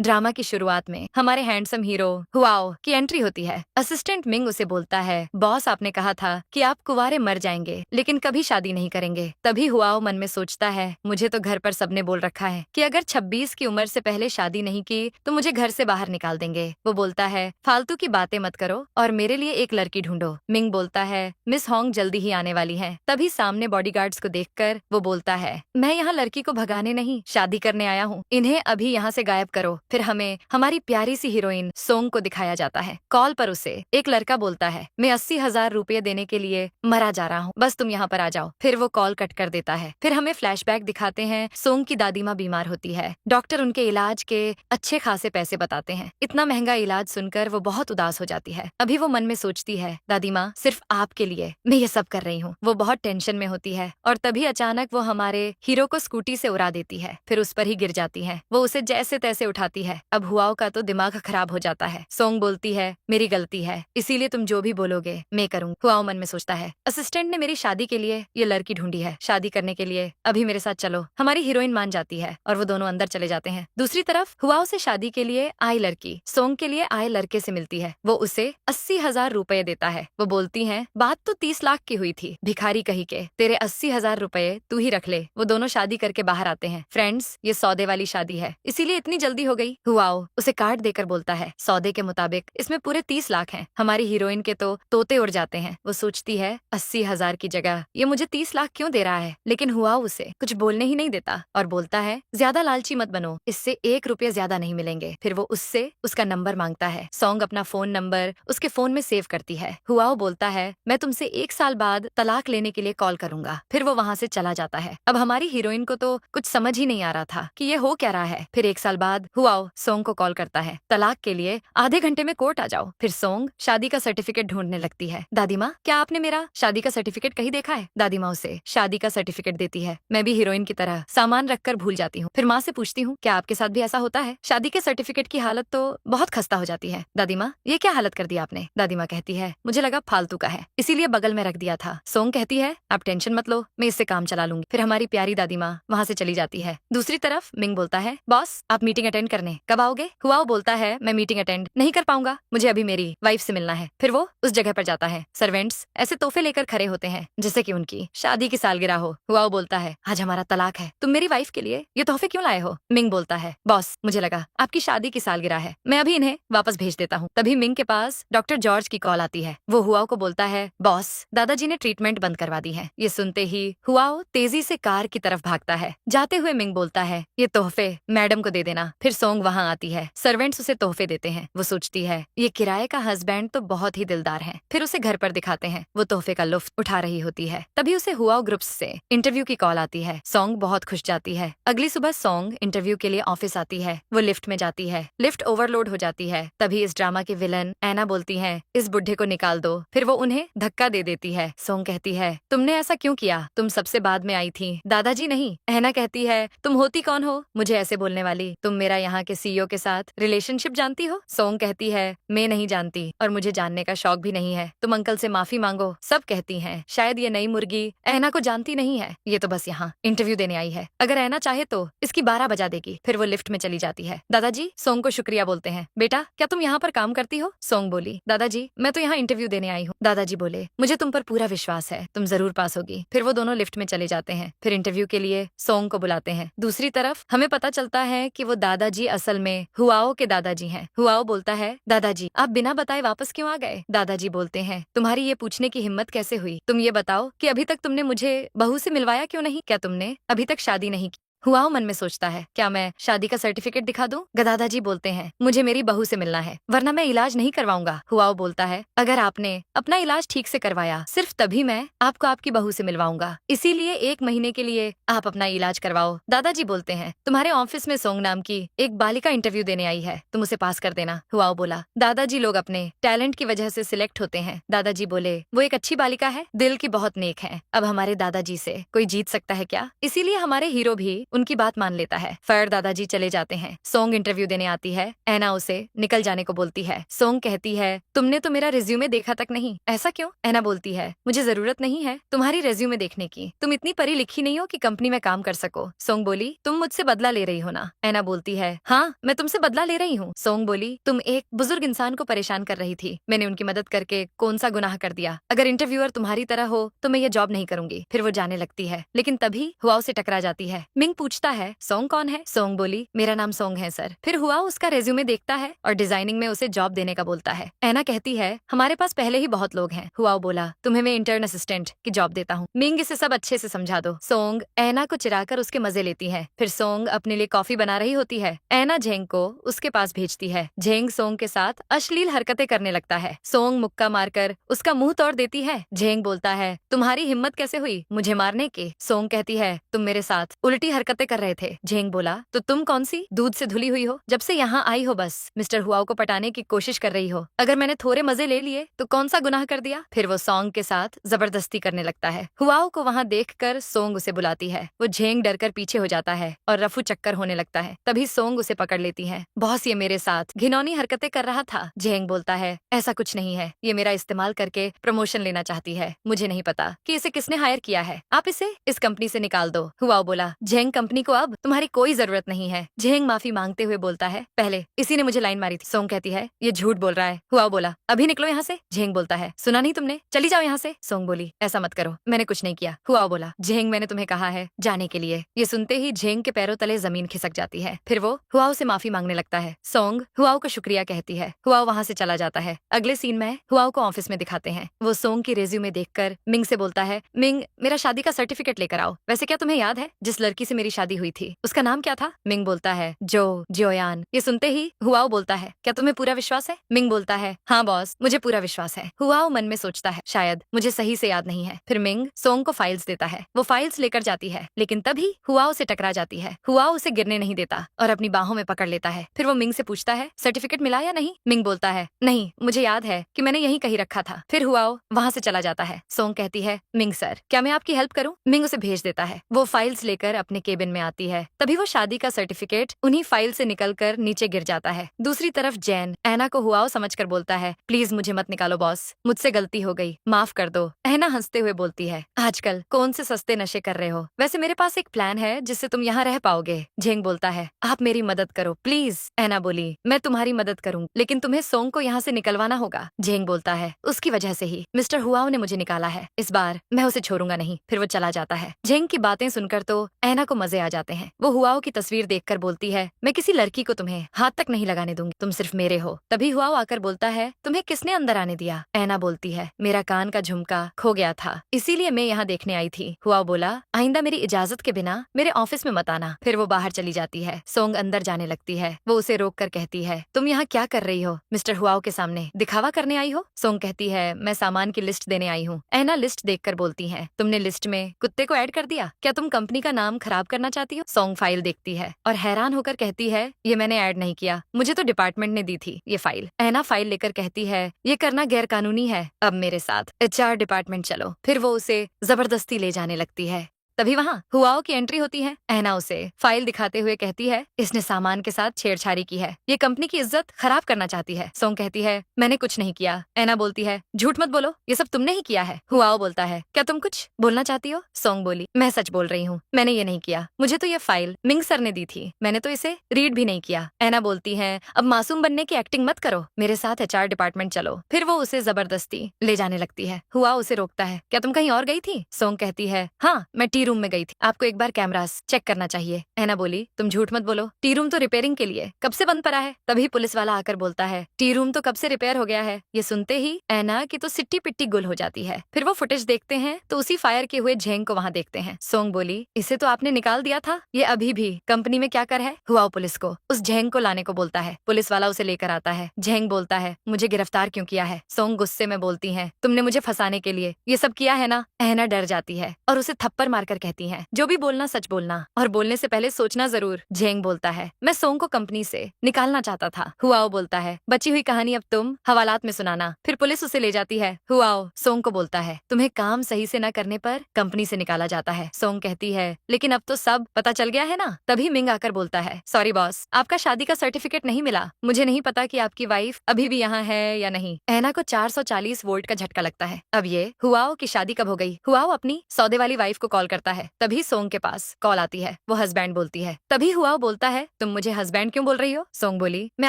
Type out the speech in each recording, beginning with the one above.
Drama की शुरुआत में हमारे हैंडसम हीरो हुआओ की एंट्री होती है। असिस्टेंट मिंग उसे बोलता है, बॉस आपने कहा था कि आप कुंवारे मर जाएंगे लेकिन कभी शादी नहीं करेंगे। तभी हुआओ मन में सोचता है, मुझे तो घर पर सबने बोल रखा है कि अगर 26 की उम्र से पहले शादी नहीं की तो मुझे घर से बाहर निकाल देंगे। वो बोलता है, फालतू की बातें मत करो और मेरे लिए एक लड़की ढूंढो। मिंग बोलता है, मिस होंग जल्दी ही आने वाली है। तभी सामने बॉडीगार्ड्स को देखकर वो बोलता है, मैं यहाँ लड़की को भगाने नहीं शादी करने आया हूँ, इन्हें अभी यहाँ से गायब करो। फिर हमें हमारी प्यारी सी हीरोइन सोंग को दिखाया जाता है। कॉल पर उसे एक लड़का बोलता है, मैं 80,000 रुपये देने के लिए मरा जा रहा हूँ, बस तुम यहाँ पर आ जाओ। फिर वो कॉल कट कर देता है। फिर हमें फ्लैशबैक दिखाते हैं, सोंग की दादी माँ बीमार होती है। डॉक्टर उनके इलाज के अच्छे खासे पैसे बताते हैं। इतना महंगा इलाज सुनकर वो बहुत उदास हो जाती है। अभी वो मन में सोचती है, दादी माँ सिर्फ आपके लिए मैं ये सब कर रही हूँ। वो बहुत टेंशन में होती है और तभी अचानक वो हमारे हीरो को स्कूटी से उड़ा देती है, फिर उस पर ही गिर जाती है। वो उसे जैसे तैसे उठाती है। अब हुआओ का तो दिमाग खराब हो जाता है। सोंग बोलती है, मेरी गलती है, इसीलिए तुम जो भी बोलोगे मैं करूँ। हुआओ मन में सोचता है, असिस्टेंट ने मेरी शादी के लिए ये लड़की ढूंढी है, शादी करने के लिए अभी मेरे साथ चलो। हमारी हीरोइन मान जाती है और वो दोनों अंदर चले जाते हैं। दूसरी तरफ हुआओ से शादी के लिए आई लड़की सोंग के लिए आए लड़के से मिलती है। वो उसे 80,000 रुपए देता है। वो बोलती है, बात तो 30 लाख की हुई थी, भिखारी कही के, तेरे 80,000 रुपए तू ही रख ले। वो दोनों शादी करके बाहर आते हैं। फ्रेंड्स, ये सौदे वाली शादी है, इसीलिए इतनी जल्दी हो गई। हुआओ उसे कार्ड देकर बोलता है, सौदे के मुताबिक इसमें पूरे 30 लाख हैं। हमारी हीरोइन के तो तोते उड़ जाते हैं। वो सोचती है, 80,000 की जगह ये मुझे 30 लाख क्यों दे रहा है। लेकिन हुआओ उसे कुछ बोलने ही नहीं देता और बोलता है, ज्यादा लालची मत बनो, इससे 1 रुपया ज्यादा नहीं मिलेंगे। फिर वो उससे उसका नंबर मांगता है। सोंग अपना फोन नंबर उसके फोन में सेव करती है। हुआओ बोलता है, मैं तुमसे 1 साल बाद तलाक लेने के लिए कॉल करूंगा। फिर वो वहाँ से चला जाता है। अब हमारी हीरोइन को तो कुछ समझ ही नहीं आ रहा था कि ये हो क्या रहा है। फिर 1 साल बाद हुआओ सोंग को कॉल करता है, तलाक के लिए आधे घंटे में कोर्ट आ जाओ। फिर सोंग शादी का सर्टिफिकेट ढूंढने लगती है। दादी माँ, क्या आपने मेरा शादी का सर्टिफिकेट कहीं देखा है? दादी माँ उसे शादी का सर्टिफिकेट देती है। मैं भी हीरोइन की तरह सामान रखकर भूल जाती हूँ। फिर माँ से पूछती हूँ, क्या आपके साथ भी ऐसा होता है? शादी के सर्टिफिकेट की हालत तो बहुत खस्ता हो जाती है। दादी माँ, ये क्या हालत कर दी आपने? दादी माँ कहती है, मुझे लगा फालतू का है, इसीलिए बगल में रख दिया था। सोंग कहती है, आप टेंशन मत लो, मैं इससे काम चला लूंगी। फिर हमारी प्यारी दादी माँ वहाँ से चली जाती है। दूसरी तरफ मिंग बोलता है, बॉस आप मीटिंग अटेंड करने कब आओगे? हुआओ बोलता है, मैं मीटिंग अटेंड नहीं कर पाऊंगा, मुझे अभी मेरी वाइफ से मिलना है। फिर वो उस जगह पर जाता है। सर्वेंट्स ऐसे तोहफे लेकर खड़े होते हैं जैसे कि उनकी शादी की सालगिरह हो। हुआओ बोलता है, आज हमारा तलाक है, तुम मेरी वाइफ के लिए ये तोहफे क्यों लाए हो? मिंग बोलता है, बॉस मुझे लगा आपकी शादी की सालगिरह है, मैं अभी इन्हें वापस भेज देता हूँ। तभी मिंग के पास डॉक्टर जॉर्ज की कॉल आती है। वो हुआओ को बोलता है, बॉस दादाजी ने ट्रीटमेंट बंद करवा दी है। ये सुनते ही हुआओ तेजी से कार की तरफ भागता है। जाते हुए मिंग बोलता है, ये तोहफे मैडम को दे देना। फिर सोंग वहाँ आती है। सर्वेंट्स उसे तोहफे देते हैं। वो सोचती है, ये किराए का हस्बैंड तो बहुत ही दिलदार है। फिर उसे घर पर दिखाते हैं। वो तोहफे का लुत्फ उठा रही होती है। तभी उसे हुआओ ग्रुप्स से इंटरव्यू की कॉल आती है। सोंग बहुत खुश जाती है। अगली सुबह सोंग इंटरव्यू के लिए ऑफिस आती है। वो लिफ्ट में जाती है। लिफ्ट ओवरलोड हो जाती है। तभी इस ड्रामा के विलन ऐना बोलती है, इस बुढ़े को निकाल दो। फिर वो उन्हें धक्का दे देती है। सोंग कहती है, तुमने ऐसा क्यों किया? तुम सबसे बाद में आई थी, दादाजी नहीं। ऐना कहती है, तुम होती कौन हो मुझे ऐसे बोलने वाली? तुम मेरा यहाँ के सीईओ के साथ रिलेशनशिप जानती हो? सोंग कहती है, मैं नहीं जानती और मुझे जानने का शौक भी नहीं है, तुम अंकल से माफी मांगो। सब कहती हैं, शायद ये नई मुर्गी ऐना को जानती नहीं है, ये तो बस यहाँ इंटरव्यू देने आई है, अगर ऐना चाहे तो इसकी 12 बजा देगी। फिर वो लिफ्ट में चली जाती है। दादाजी सोंग को शुक्रिया बोलते हैं। बेटा क्या तुम यहाँ पर काम करती हो? सोंग बोली, दादाजी मैं तो यहाँ इंटरव्यू देने आई हूँ। दादाजी बोले, मुझे तुम पर पूरा विश्वास है, तुम जरूर पास होगी। फिर वो दोनों लिफ्ट में चले जाते हैं। फिर इंटरव्यू के लिए सोंग को बुलाते हैं। दूसरी तरफ हमें पता चलता है कि वो दादाजी असल में हुआओ के दादाजी हैं। हुआओ बोलता है, दादाजी आप बिना बताए वापस क्यों आ गए? दादाजी बोलते हैं, तुम्हारी ये पूछने की हिम्मत कैसे हुई? तुम ये बताओ कि अभी तक तुमने मुझे बहू से मिलवाया क्यों नहीं? क्या तुमने अभी तक शादी नहीं की? हुआओ मन में सोचता है, क्या मैं शादी का सर्टिफिकेट दिखा दूं? दादाजी बोलते हैं, मुझे मेरी बहू से मिलना है, वरना मैं इलाज नहीं करवाऊंगा। हुआओ बोलता है, अगर आपने अपना इलाज ठीक से करवाया सिर्फ तभी मैं आपको आपकी बहू से मिलवाऊंगा, इसीलिए 1 महीने के लिए आप अपना इलाज करवाओ। दादाजी बोलते हैं, तुम्हारे ऑफिस में सोंग नाम की एक बालिका इंटरव्यू देने आई है, तुम उसे पास कर देना। हुआओ बोला, दादाजी लोग अपने टैलेंट की वजह से सिलेक्ट होते हैं। दादाजी बोले, वो एक अच्छी बालिका है, दिल की बहुत नेक है, अब हमारे दादाजी से कोई जीत सकता है क्या? इसीलिए हमारे हीरो भी उनकी बात मान लेता है। फायर दादाजी चले जाते हैं। सोंग इंटरव्यू देने आती है। ऐना उसे निकल जाने को बोलती है। सोंग कहती है, तुमने तो मेरा रिज्यूमे देखा तक नहीं। ऐसा क्यों? ऐना बोलती है, मुझे जरूरत नहीं है तुम्हारी रिज्यूमे देखने की। तुम इतनी पढ़ी लिखी नहीं हो कि कंपनी में काम कर सको। सोंग बोली, तुम मुझसे बदला ले रही हो ना? ऐना बोलती है, हाँ मैं तुमसे बदला ले रही हूँ। सोंग बोली, तुम एक बुजुर्ग इंसान को परेशान कर रही थी, मैंने उनकी मदद करके कौन सा गुनाह कर दिया? अगर इंटरव्यूअर तुम्हारी तरह हो तो मैं ये जॉब नहीं करूंगी। फिर वो जाने लगती है, लेकिन तभी हुआओ से टकरा जाती है। मिंग पूछता है, सोंग कौन है? सोंग बोली, मेरा नाम सोंग है सर। फिर हुआओ उसका रेज्यूमे देखता है और डिजाइनिंग में उसे जॉब देने का बोलता है। ऐना कहती है, हमारे पास पहले ही बहुत लोग हैं। हुआओ बोला, तुम्हें मैं इंटर्न असिस्टेंट की जॉब देता हूँ। मिंग इसे सब अच्छे से समझा दो। सोंग ऐना को चिराकर उसके मजे लेती है। फिर सोंग अपने लिए कॉफी बना रही होती है। ऐना झेंग को उसके पास भेजती है। झेंग सोंग के साथ अश्लील हरकतें करने लगता है। सोंग मुक्का मारकर उसका मुंह तोड़ देती है। झेंग बोलता है, तुम्हारी हिम्मत कैसे हुई मुझे मारने की? सोंग कहती है, तुम मेरे साथ उल्टी हरकतें कर रहे थे। झेंग बोला, तो तुम कौन सी दूध से धुली हुई हो? जब से यहाँ आई हो बस मिस्टर हुआओ को पटाने की कोशिश कर रही हो। अगर मैंने थोड़े मजे ले लिए तो कौन सा गुनाह कर दिया? फिर वो सोंग के साथ जबरदस्ती करने लगता है। हुआओ को वहाँ देखकर सोंग उसे बुलाती है। वो झेंग डरकर पीछे हो जाता है और रफू चक्कर होने लगता है। तभी सोंग उसे पकड़ लेती है। बॉस ये मेरे साथ घिनौनी हरकतें कर रहा था। झेंग बोलता है, ऐसा कुछ नहीं है, ये मेरा इस्तेमाल करके प्रमोशन लेना चाहती है। मुझे नहीं पता कि इसे किसने हायर किया है, आप इसे इस कंपनी से निकाल दो। हुआओ बोला, झेंग कंपनी को अब तुम्हारी कोई जरूरत नहीं है। झेंग माफी मांगते हुए बोलता है, पहले इसी ने मुझे लाइन मारी थी। सोंग कहती है, ये झूठ बोल रहा है। हुआओ बोला, अभी निकलो यहाँ से। झेंग बोलता है, सुना नहीं तुमने, चली जाओ यहाँ से। सोंग बोली, ऐसा मत करो, मैंने कुछ नहीं किया। हुआओ बोला, झेंग मैंने तुम्हें कहा है जाने के लिए। ये सुनते ही झेंग के पैरों तले जमीन खिसक जाती है। फिर वो हुआओ से माफी मांगने लगता है। सोंग हुआओ को शुक्रिया कहती है। हुआओ वहाँ से चला जाता है। अगले सीन में हुआओ को ऑफिस में दिखाते हैं। वो सोंग की रेज्यूमे देखकर मिंग से बोलता है, मिंग मेरा शादी का सर्टिफिकेट लेकर आओ। वैसे क्या तुम्हें याद है जिस लड़की से मेरी शादी हुई थी उसका नाम क्या था? मिंग बोलता है, जोयान। ये सुनते ही हुआओ बोलता है, क्या तुम्हें पूरा विश्वास है? मिंग बोलता है, हाँ बॉस मुझे पूरा विश्वास है। हुआओ मन में सोचता है, शायद मुझे सही से याद नहीं है। फिर मिंग सोंग को फाइल्स देता है। वो फाइल्स लेकर जाती है, लेकिन तभी हुआओ से टकरा जाती है। हुआओ उसे गिरने नहीं देता और अपनी बाहों में पकड़ लेता है। फिर वो मिंग से पूछता है, सर्टिफिकेट मिला या नहीं? मिंग बोलता है, नहीं मुझे याद है कि मैंने यहीं कहीं रखा था। फिर हुआओ वहाँ से चला जाता है। सोंग कहती है, मिंग सर क्या मैं आपकी हेल्प करूँ? मिंग उसे भेज देता है। वो फाइल्स लेकर अपने केबिन में आती है। तभी वो शादी का सर्टिफिकेट उन्हीं फाइल से निकलकर नीचे गिर जाता है। दूसरी तरफ जैन ऐना को हुआओ समझकर बोलता है, प्लीज मुझे मत निकालो बॉस, मुझसे गलती हो गई, माफ कर दो। ऐना हंसते हुए बोलती है, आजकल कौन से सस्ते नशे कर रहे हो? वैसे मेरे पास एक प्लान है जिससे तुम यहाँ रह पाओगे। झेंग बोलता है, आप मेरी मदद करो प्लीज। ऐना बोली, मैं तुम्हारी मदद करूँ लेकिन तुम्हें सोंग को यहाँ से निकलवाना होगा। झेंग बोलता है, उसकी वजह से ही मिस्टर हुआओ ने मुझे निकाला है, इस बार मैं उसे छोड़ूंगा नहीं। फिर वो चला जाता है। झेंग की बातें सुनकर तो ऐना को मजे आ जाते हैं। वो हुआओ की तस्वीर देखकर बोलती है, मैं किसी लड़की को तुम्हें हाथ तक नहीं लगाने दूंगी, तुम सिर्फ मेरे हो। तभी हुआओ आकर बोलता है, तुम्हें किसने अंदर आने दिया? ऐना बोलती है, मेरा कान का झुमका खो गया था, इसीलिए मैं यहाँ देखने आई थी। हुआओ बोला, आइंदा मेरी इजाजत के बिना मेरे ऑफिस में मत आना। फिर वो बाहर चली जाती है। सोंग अंदर जाने लगती है। वो उसे रोक कर कहती है, तुम यहाँ क्या कर रही हो? मिस्टर हुआओ के सामने दिखावा करने आई हो? सोंग कहती है, मैं सामान की लिस्ट देने आई हूँ। ऐना लिस्ट देखकर बोलती है, तुमने लिस्ट में कुत्ते को ऐड कर दिया? क्या तुम कंपनी का नाम खराब करना चाहती हो? सोंग फाइल देखती है और हैरान होकर कहती है, ये मैंने ऐड नहीं किया, मुझे तो डिपार्टमेंट ने दी थी ये फाइल। ऐना फाइल लेकर कहती है, ये करना गैर कानूनी है, अब मेरे साथ HR डिपार्टमेंट चलो। फिर वो उसे जबरदस्ती ले जाने लगती है। तभी वहाँ हुआओ की एंट्री होती है। ऐना उसे फाइल दिखाते हुए कहती है, इसने सामान के साथ छेड़छाड़ी की है, ये कंपनी की इज्जत खराब करना चाहती है। सोंग कहती है, मैंने कुछ नहीं किया। ऐना बोलती है, झूठ मत बोलो, ये सब तुमने ही किया है। हुआओ बोलता है, क्या तुम कुछ बोलना चाहती हो? सोंग बोली, मैं सच बोल रही हूँ, मैंने ये नहीं किया, मुझे तो ये फाइल मिंग सर ने दी थी, मैंने तो इसे रीड भी नहीं किया। ऐना बोलती है, अब मासूम बनने की एक्टिंग मत करो, मेरे साथ HR डिपार्टमेंट चलो। फिर वो उसे जबरदस्ती ले जाने लगती है। हुआओ उसे रोकता है, क्या तुम कहीं और गई थी? सोंग कहती है, हाँ मैं टी रूम में गई थी, आपको एक बार कैमरास चेक करना चाहिए। ऐना बोली, तुम झूठ मत बोलो, टी रूम तो रिपेयरिंग के लिए कब से बंद पड़ा है। तभी पुलिस वाला आकर बोलता है, टी रूम तो कब से रिपेयर हो गया है। ये सुनते ही ऐना की तो सिट्टी पिट्टी गुल हो जाती है। फिर वो फुटेज देखते हैं तो उसी फायर किए हुए झेंग को वहाँ देखते हैं। सोंग बोली, इसे तो आपने निकाल दिया था, ये अभी भी कंपनी में क्या कर है? हुआओ पुलिस को उस झेंग को लाने को बोलता है। पुलिस वाला उसे लेकर आता है। झेंग बोलता है, मुझे गिरफ्तार क्यों किया है? सोंग गुस्से में बोलती है, तुमने मुझे फंसाने के लिए ये सब किया है ना। ऐना डर जाती है और उसे थप्पड़ मारकर आकर कहती है, जो भी बोलना सच बोलना और बोलने से पहले सोचना जरूर। झेंग बोलता है, मैं सोंग को कंपनी से निकालना चाहता था। हुआओ बोलता है, बची हुई कहानी अब तुम हवालात में सुनाना। फिर पुलिस उसे ले जाती है। हुआओ सोंग को बोलता है, तुम्हें काम सही से न करने पर कंपनी से निकाला जाता है। सोंग कहती है, लेकिन अब तो सब पता चल गया है ना। तभी मिंग आकर बोलता है, सॉरी बॉस, आपका शादी का सर्टिफिकेट नहीं मिला। मुझे नहीं पता कि आपकी वाइफ अभी भी यहाँ है या नहीं। ऐना को 440 वोल्ट का झटका लगता है। अब ये हुआओ की शादी कब हो गई। हुआओ अपनी सौदे वाली वाइफ को कॉल करता है। तभी सोंग के पास कॉल आती है। वो हस्बैंड बोलती है। तभी हुआओ बोलता है, तुम मुझे हस्बैंड क्यों बोल रही हो। सोंग बोली, मैं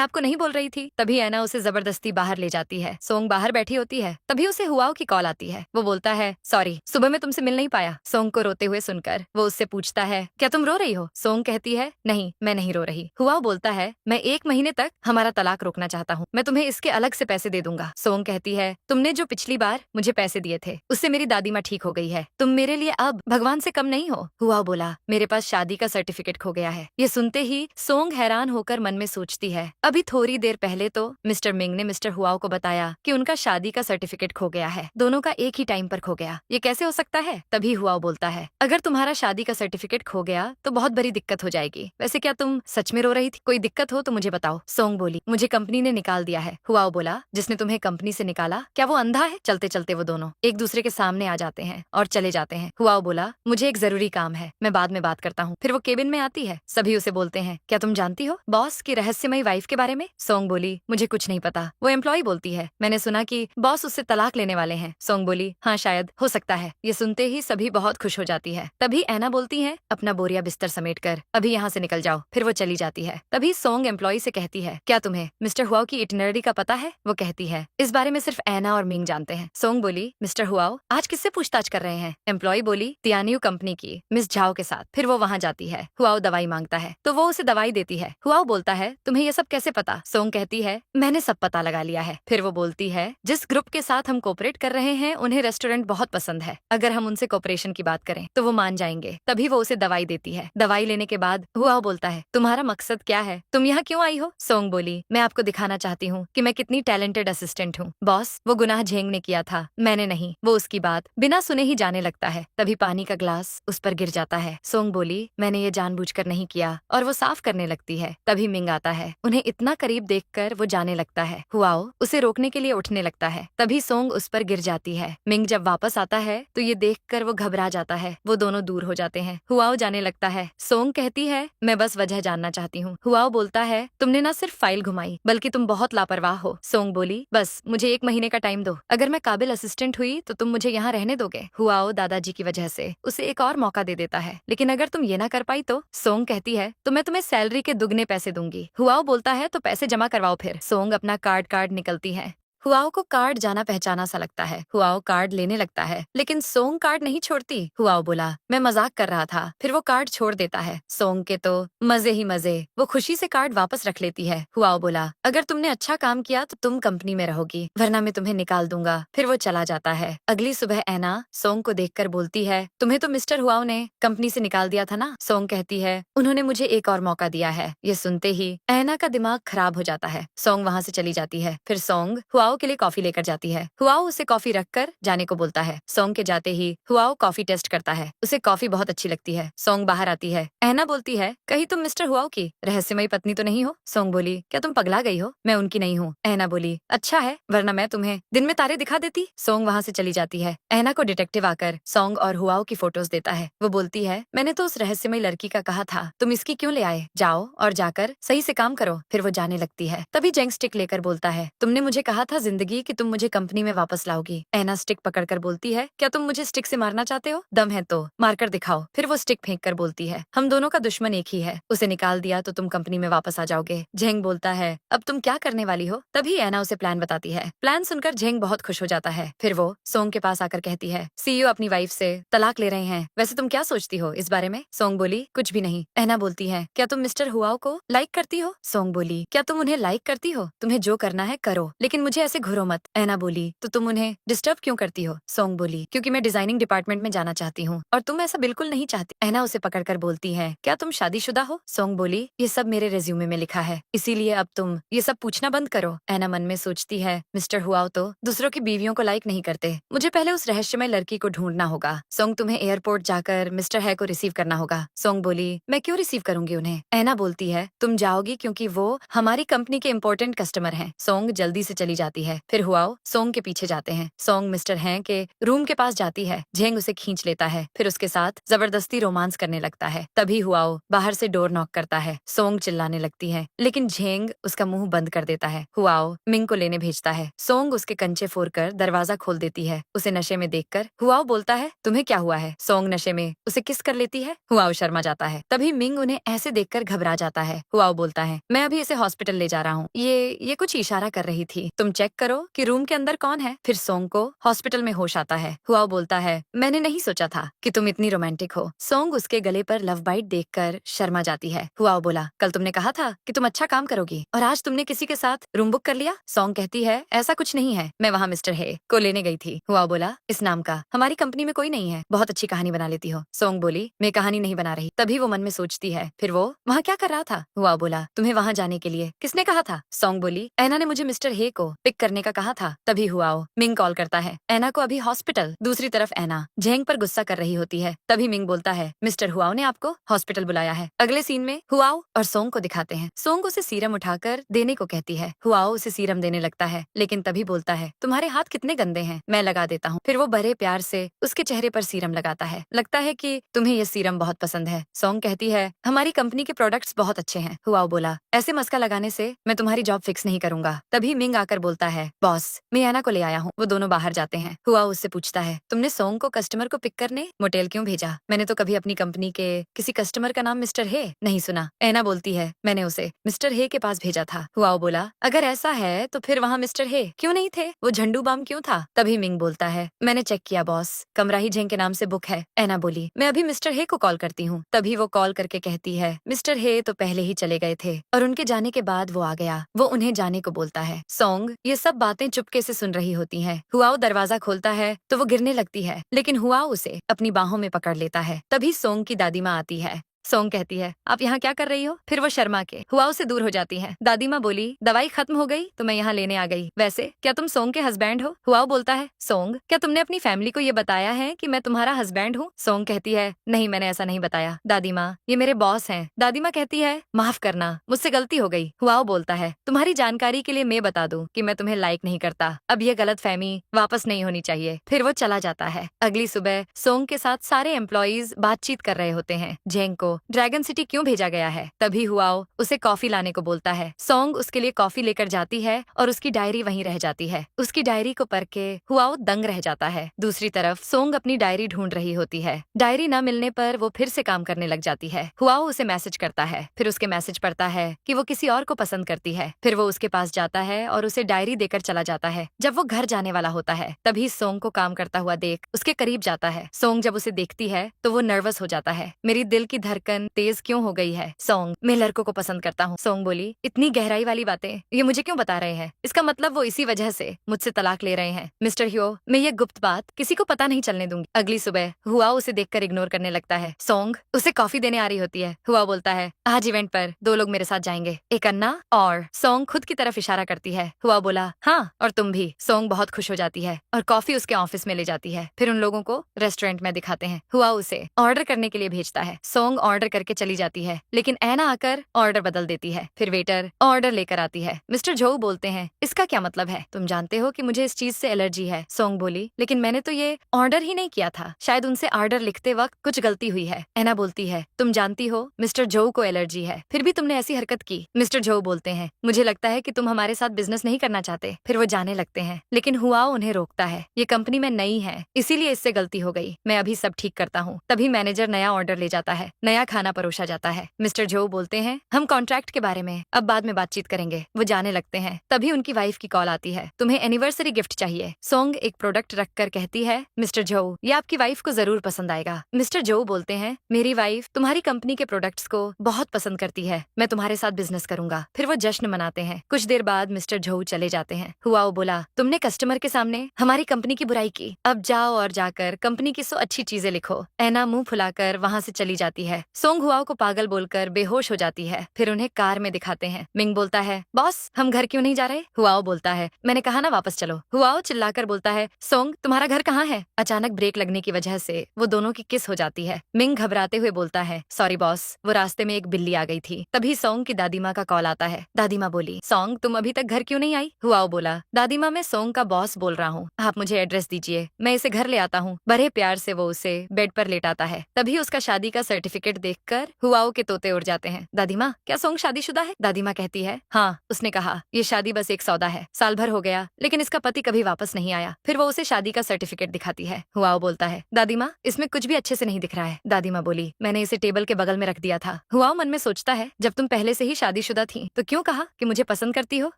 आपको नहीं बोल रही थी। तभी ऐना उसे जबरदस्ती बाहर ले जाती है। सोंग बाहर बैठी होती है। तभी उसे हुआओ की कॉल आती है। वो बोलता है, सॉरी, सुबह में तुमसे मिल नहीं पाया। सोंग को रोते हुए सुनकर वो उससे पूछता है, क्या तुम रो रही हो। सोंग कहती है, नहीं, मैं नहीं रो रही। हुआओ बोलता है, मैं 1 महीने तक हमारा तलाक रोकना चाहता हूँ। मैं तुम्हें इसके अलग से पैसे दे दूंगा। सोंग कहती है, तुमने जो पिछली बार मुझे पैसे दिए थे उससे मेरी दादी माँ ठीक हो गई है। तुम मेरे लिए अब भगवान से कम नहीं हो। हुआओ बोला, मेरे पास शादी का सर्टिफिकेट खो गया है। ये सुनते ही सोंग हैरान होकर मन में सोचती है, अभी थोड़ी देर पहले तो मिस्टर मिंग ने मिस्टर हुआओ को बताया कि उनका शादी का सर्टिफिकेट खो गया है। दोनों का एक ही टाइम पर खो गया, ये कैसे हो सकता है। तभी हुआओ बोलता है, अगर तुम्हारा शादी का सर्टिफिकेट खो गया तो बहुत बड़ी दिक्कत हो जाएगी। वैसे क्या तुम सच में रो रही थी। कोई दिक्कत हो तो मुझे बताओ। सोंग बोली, मुझे कंपनी ने निकाल दिया है। हुआओ बोला, जिसने तुम्हें कंपनी से निकाला क्या वो अंधा है। चलते चलते वो दोनों एक दूसरे के सामने आ जाते हैं और चले जाते हैं। हुआओ बोला, मुझे एक जरूरी काम है, मैं बाद में बात करता हूँ। फिर वो केबिन में आती है। सभी उसे बोलते हैं, क्या तुम जानती हो बॉस की रहस्यमयी वाइफ के बारे में। सोंग बोली, मुझे कुछ नहीं पता। वो एम्प्लॉय बोलती है, मैंने सुना कि बॉस उससे तलाक लेने वाले हैं। सोंग बोली, हाँ शायद, हो सकता है। ये सुनते ही सभी बहुत खुश हो जाती है। तभी ऐना बोलती है, अपना बोरिया बिस्तर समेट कर अभी यहाँ से निकल जाओ। फिर वो चली जाती है। तभी सोंग एम्प्लॉय से कहती है, क्या तुम्हें मिस्टर हुआओ की इटिनरी का पता है। वो कहती है, इस बारे में सिर्फ ऐना और मिंग जानते हैं। सोंग बोली, मिस्टर हुआओ आज किससे पूछताछ कर रहे हैं। एम्प्लॉय बोली, तियानियू कंपनी की मिस झाओ के साथ। फिर वो वहाँ जाती है। हुआओ दवाई मांगता है तो वो उसे दवाई देती है। हुआओ बोलता है, तुम्हें ये सब कैसे पता। सोंग कहती है, मैंने सब पता लगा लिया है। फिर वो बोलती है, जिस ग्रुप के साथ हम कोऑपरेट कर रहे हैं उन्हें रेस्टोरेंट बहुत पसंद है। अगर हम उनसे कोऑपरेशन की बात करें तो वो मान जाएंगे। तभी वो उसे दवाई देती है। दवाई लेने के बाद हुआओ बोलता है, तुम्हारा मकसद क्या है, तुम यहाँ क्यों आई हो। सोंग बोली, मैं आपको दिखाना चाहती हूँ कि मैं कितनी टैलेंटेड असिस्टेंट हूँ। बॉस, वो गुनाह झेंग ने किया था, मैंने नहीं। वो उसकी बात बिना सुने ही जाने लगता है। तभी पानी का ग्लास उस पर गिर जाता है। सोंग बोली, मैंने ये जानबूझकर नहीं किया। और वो साफ करने लगती है। तभी मिंग आता है। उन्हें इतना करीब देखकर वो जाने लगता है। हुआओ उसे रोकने के लिए उठने लगता है। तभी सोंग उस पर गिर जाती है। मिंग जब वापस आता है तो ये देखकर वो घबरा जाता है। वो दोनों दूर हो जाते हैं। हुआओ जाने लगता है। सोंग कहती है, मैं बस वजह जानना चाहती हूँ। हुआओ बोलता है, तुमने न सिर्फ फाइल घुमाई बल्कि तुम बहुत लापरवाह हो। सोंग बोली, बस मुझे 1 महीने का टाइम दो। अगर मैं काबिल असिस्टेंट हुई तो तुम मुझे यहाँ रहने दोगे। हुआओ दादाजी की वजह से उसे एक और मौका दे देता है, लेकिन अगर तुम ये ना कर पाई तो। सोंग कहती है, तो मैं तुम्हें सैलरी के दुगने पैसे दूंगी। हुआओ बोलता है, तो पैसे जमा करवाओ फिर। सोंग अपना कार्ड निकलती है। हुआओ को कार्ड जाना पहचाना सा लगता है। हुआओ कार्ड लेने लगता है, लेकिन सोंग कार्ड नहीं छोड़ती। हुआओ बोला, मैं मजाक कर रहा था। फिर वो कार्ड छोड़ देता है। सोंग के तो मजे ही मजे। वो खुशी से कार्ड वापस रख लेती है। हुआओ बोला, अगर तुमने अच्छा काम किया तो तुम कंपनी में रहोगी, वरना मैं तुम्हें निकाल दूंगा। फिर वो चला जाता है। अगली सुबह ऐना सोंग को देखकर बोलती है, तुम्हें तो मिस्टर हुआओ ने कंपनी से निकाल दिया था ना। सोंग कहती है, उन्होंने मुझे एक और मौका दिया है। ये सुनते ही ऐना का दिमाग खराब हो जाता है। सोंग वहाँ से चली जाती है। फिर सोंग हुआओ के लिए कॉफी लेकर जाती है। हुआओ उसे कॉफी रखकर जाने को बोलता है। सोंग के जाते ही हुआओ कॉफी टेस्ट करता है। उसे कॉफी बहुत अच्छी लगती है। सोंग बाहर आती है। ऐना बोलती है, कहीं तुम मिस्टर हुआओ की रहस्यमयी पत्नी तो नहीं हो। सोंग बोली, क्या तुम पगला गई हो, मैं उनकी नहीं हूँ। ऐना बोली, अच्छा है, वरना मैं तुम्हें दिन में तारे दिखा देती। सोंग वहाँ से चली जाती है। ऐना को डिटेक्टिव आकर सोंग और हुआओ की फोटोज देता है। वो बोलती है, मैंने तो उस रहस्यमयी लड़की का कहा था, तुम इसकी क्यों ले आए। जाओ और जाकर सही से काम करो। फिर वो जाने लगती है। तभी जेंग स्टिक लेकर बोलता है, तुमने मुझे कहा था जिंदगी कि तुम मुझे कंपनी में वापस लाओगी। ऐना स्टिक पकड़कर बोलती है, क्या तुम मुझे स्टिक से मारना चाहते हो, दम है तो मारकर दिखाओ। फिर वो स्टिक फेंक कर बोलती है, हम दोनों का दुश्मन एक ही है, उसे निकाल दिया तो तुम कंपनी में वापस आ जाओगे। झेंग बोलता है, अब तुम क्या करने वाली हो। तभी ऐना उसे प्लान बताती है। प्लान सुनकर झेंग बहुत खुश हो जाता है। फिर वो सोंग के पास आकर कहती है, सीईओ अपनी वाइफ से तलाक ले रहे हैं, वैसे तुम क्या सोचती हो इस बारे में। सोंग बोली, कुछ भी नहीं। ऐना बोलती है, क्या तुम मिस्टर हुआओ को लाइक करती हो। सोंग बोली, क्या तुम उन्हें लाइक करती हो, तुम्हें जो करना है करो, लेकिन मुझे ऐसा ऐसे घुरो मत, ऐना बोली। तो तुम उन्हें डिस्टर्ब क्यों करती हो? सोंग बोली, क्योंकि मैं डिजाइनिंग डिपार्टमेंट में जाना चाहती हूँ और तुम ऐसा बिल्कुल नहीं चाहती। ऐना उसे पकड़कर बोलती है, क्या तुम शादीशुदा हो? सोंग बोली, ये सब मेरे रेज्यूमे में लिखा है, इसीलिए अब तुम ये सब पूछना बंद करो। ऐना मन में सोचती है, मिस्टर हुआओ तो दूसरों की बीवियों को लाइक नहीं करते, मुझे पहले उस रहस्यमय लड़की को ढूंढना होगा। सोंग, तुम्हें एयरपोर्ट जाकर मिस्टर है को रिसीव करना होगा। सोंग बोली, मैं क्यों रिसीव करूंगी उन्हें? ऐना बोलती है, तुम जाओगी क्योंकि वो हमारी कंपनी के इम्पोर्टेंट कस्टमर हैं। सोंग जल्दी से चली जाती है। फिर हुआओ सोंग के पीछे जाते हैं। सोंग मिस्टर हैं के रूम के पास जाती है। झेंग उसे खींच लेता है, फिर उसके साथ जबरदस्ती रोमांस करने लगता है। तभी हुआओ बाहर से डोर नॉक करता है। सोंग चिल्लाने लगती है, लेकिन झेंग उसका मुंह बंद कर देता है। हुआओ मिंग को लेने भेजता है। सोंग उसके कंचे फोड़कर दरवाजा खोल देती है। उसे नशे में देखकर हुआओ बोलता है, तुम्हें क्या हुआ है? सोंग नशे में उसे किस कर लेती है। हुआओ शर्मा जाता है। तभी मिंग उन्हें ऐसे देखकर घबरा जाता है। हुआओ बोलता है, मैं अभी इसे हॉस्पिटल ले जा रहा हूँ, ये कुछ इशारा कर रही थी, तुम चेक करो कि रूम के अंदर कौन है। फिर सोंग को हॉस्पिटल में होश आता है। हुआओ बोलता है, मैंने नहीं सोचा था कि तुम इतनी रोमांटिक हो। सोंग उसके गले पर लव बाइट देखकर शर्मा जाती है। हुआओ बोला, कल तुमने कहा था कि तुम अच्छा काम करोगी और आज तुमने किसी के साथ रूम बुक कर लिया। सोंग कहती है, ऐसा कुछ नहीं है, मैं वहाँ मिस्टर हे को लेने गई थी। हुआओ बोला, इस नाम का हमारी कंपनी में कोई नहीं है, बहुत अच्छी कहानी बना लेती हो। सोंग बोली, मैं कहानी नहीं बना रही। तभी वो मन में सोचती है, फिर वो वहाँ क्या कर रहा था? हुआओ बोला, तुम्हें वहाँ जाने के लिए किसने कहा था? सोंग बोली, ऐना ने मुझे मिस्टर हे को पिक करने का कहा था। तभी हुआओ मिंग कॉल करता है, ऐना को अभी हॉस्पिटल। दूसरी तरफ ऐना झेंग पर गुस्सा कर रही होती है। तभी मिंग बोलता है, मिस्टर हुआओ ने आपको हॉस्पिटल बुलाया है। अगले सीन में हुआओ और सोंग को दिखाते हैं। सोंग उसे सीरम उठाकर देने को कहती है। हुआओ उसे सीरम देने लगता है, लेकिन तभी बोलता है, तुम्हारे हाथ कितने गंदे हैं, मैं लगा देता हूँ। फिर वो बड़े प्यार से उसके चेहरे पर सीरम लगाता है। लगता है कि तुम्हें ये सीरम बहुत पसंद है। सोंग कहती है, हमारी कंपनी के प्रोडक्ट्स बहुत अच्छे हैं। हुआओ बोला, ऐसे मस्का लगाने से मैं तुम्हारी जॉब फिक्स नहीं करूंगा। तभी मिंग आकर बोलता है, बॉस मैं ऐना को ले आया हूँ। वो दोनों बाहर जाते हैं। हुआओ उससे पूछता है, तुमने सोंग को कस्टमर को पिक करने मोटेल क्यों भेजा? मैंने तो कभी अपनी कंपनी के किसी कस्टमर का नाम मिस्टर हे नहीं सुना। ऐना बोलती है, मैंने उसे मिस्टर हे के पास भेजा था। हुआओ बोला, अगर ऐसा है तो फिर वहाँ मिस्टर हे क्यों नहीं थे? वो झंडू बाम क्यों था? तभी मिंग बोलता है, मैंने चेक किया बॉस, कमरा ही झेंग के नाम से बुक है। ऐना बोली, मैं अभी मिस्टर हे को कॉल करती हूँ। तभी वो कॉल करके कहती है, मिस्टर हे तो पहले ही चले गए थे और उनके जाने के बाद वो आ गया। वो उन्हें जाने को बोलता है। सोंग ये सब बातें चुपके से सुन रही होती हैं। हुआओ दरवाजा खोलता है तो वो गिरने लगती है, लेकिन हुआओ उसे अपनी बाहों में पकड़ लेता है। तभी सोंग की दादी माँ आती है। सोंग कहती है, आप यहाँ क्या कर रही हो? फिर वो शर्मा के हुआओ से दूर हो जाती है। दादी माँ बोली, दवाई खत्म हो गई तो मैं यहाँ लेने आ गई। वैसे क्या तुम सोंग के हस्बैंड हो? हुआओ बोलता है, सोंग क्या तुमने अपनी फैमिली को ये बताया है कि मैं तुम्हारा हस्बैंड हूँ? सोंग कहती है, नहीं मैंने ऐसा नहीं बताया दादी माँ, ये मेरे बॉस हैं। दादी माँ कहती है, माफ करना मुझसे गलती हो गई। हुआओ बोलता है, तुम्हारी जानकारी के लिए मैं बता दूं कि मैं तुम्हें लाइक नहीं करता। अब ये गलतफहमी वापस नहीं होनी चाहिए। फिर वो चला जाता है। अगली सुबह सोंग के साथ सारे एम्प्लॉइज बातचीत कर रहे होते हैं। झेंग को ड्रैगन सिटी क्यों भेजा गया है? तभी हुआओ उसे कॉफी लाने को बोलता है। सोंग उसके लिए कॉफी लेकर जाती है और उसकी डायरी वहीं रह जाती है। उसकी डायरी को पढ़ के हुआओ दंग रह जाता है। दूसरी तरफ सोंग अपनी डायरी ढूंढ रही होती है। डायरी न मिलने पर वो फिर से काम करने लग जाती है। हुआओ उसे मैसेज करता है, फिर उसके मैसेज पढ़ता है कि वो किसी और को पसंद करती है। फिर वो उसके पास जाता है और उसे डायरी देकर चला जाता है। जब वो घर जाने वाला होता है तभी सोंग को काम करता हुआ देख उसके करीब जाता है। सोंग जब उसे देखती है तो वो नर्वस हो जाता है। मेरी दिल की धड़कन तेज क्यों हो गई है? सोंग मैं लड़कों को पसंद करता हूँ। सोंग बोली, इतनी गहराई वाली बातें ये मुझे क्यों बता रहे हैं? इसका मतलब वो इसी वजह से मुझसे तलाक ले रहे हैं। मिस्टर ह्यो मैं ये गुप्त बात किसी को पता नहीं चलने दूंगी। अगली सुबह हुआओ उसे देखकर इग्नोर करने लगता है। सोंग उसे कॉफी देने आ रही होती है। हुआओ बोलता है, आज इवेंट पर 2 लोग मेरे साथ जाएंगे, एक अन्ना और सोंग खुद की तरफ इशारा करती है। हुआओ बोला, हाँ और तुम भी। सोंग बहुत खुश हो जाती है और कॉफी उसके ऑफिस में ले जाती है। फिर उन लोगों को रेस्टोरेंट में दिखाते हैं। हुआओ उसे ऑर्डर करने के लिए भेजता है। सोंग ऑर्डर करके चली जाती है, लेकिन ऐना आकर ऑर्डर बदल देती है। फिर वेटर ऑर्डर लेकर आती है। मिस्टर झोउ बोलते हैं, इसका क्या मतलब है? तुम जानते हो कि मुझे इस चीज से एलर्जी है। सोंग बोली, लेकिन मैंने तो ये ऑर्डर ही नहीं किया था, शायद उनसे ऑर्डर लिखते वक्त कुछ गलती हुई है। ऐना बोलती है, तुम जानती हो मिस्टर झोउ को एलर्जी है, फिर भी तुमने ऐसी हरकत की। मिस्टर झोउ बोलते हैं, मुझे लगता है कि तुम हमारे साथ बिजनेस नहीं करना चाहते। फिर वो जाने लगते हैं, लेकिन हुआओ उन्हें रोकता है। ये कंपनी में नई है, इसीलिए इससे गलती हो गई, मैं अभी सब ठीक करता हूँ। तभी मैनेजर नया ऑर्डर ले जाता है। नया नया खाना परोसा जाता है। मिस्टर जो बोलते हैं, हम कॉन्ट्रैक्ट के बारे में अब बाद में बातचीत करेंगे। वो जाने लगते हैं, तभी उनकी वाइफ की कॉल आती है, तुम्हें एनिवर्सरी गिफ्ट चाहिए। सोंग एक प्रोडक्ट रखकर कहती है, मिस्टर जो, ये आपकी वाइफ को जरूर पसंद आएगा। मिस्टर जो बोलते हैं, मेरी वाइफ तुम्हारी कंपनी के प्रोडक्ट्स को बहुत पसंद करती है, मैं तुम्हारे साथ बिजनेस करूंगा। फिर वो जश्न मनाते हैं। कुछ देर बाद मिस्टर जो चले जाते हैं। हुआओ बोला, तुमने कस्टमर के सामने हमारी कंपनी की बुराई की, अब जाओ और जाकर कंपनी की 100 अच्छी चीजें लिखो। ऐना मुंह फुलाकर वहाँ से चली जाती है। सोंग हुआओ को पागल बोलकर बेहोश हो जाती है। फिर उन्हें कार में दिखाते हैं। मिंग बोलता है, बॉस हम घर क्यों नहीं जा रहे? हुआओ बोलता है, मैंने कहा ना वापस चलो। हुआओ चिल्लाकर बोलता है, सोंग तुम्हारा घर कहाँ है? अचानक ब्रेक लगने की वजह से वो दोनों की किस हो जाती है। मिंग घबराते हुए बोलता है, सॉरी बॉस, वो रास्ते में एक बिल्ली आ गई थी। तभी सोंग की दादी माँ का कॉल आता है। दादी माँ बोली, सोंग तुम अभी तक घर क्यों नहीं आई? हुआओ बोला, दादी माँ मैं सोंग का बॉस बोल रहा हूँ, आप मुझे एड्रेस दीजिए, मैं इसे घर ले आता हूँ। बड़े प्यार से वो उसे बेड पर लेटाता है। तभी उसका शादी का सर्टिफिकेट देखकर हुआओ के तोते उड़ जाते हैं। दादी माँ, क्या सोंग शादीशुदा है? दादी माँ कहती है, हाँ। उसने कहा, ये शादी बस एक सौदा है, साल भर हो गया लेकिन इसका पति कभी वापस नहीं आया। फिर वो उसे शादी का सर्टिफिकेट दिखाती है। हुआओ बोलता है, दादी माँ इसमें कुछ भी अच्छे से नहीं दिख रहा है। दादी माँ बोली, मैंने इसे टेबल के बगल में रख दिया था। हुआओ मन में सोचता है, जब तुम पहले से ही शादीशुदा थी तो क्यों कहा कि मुझे पसंद करती हो?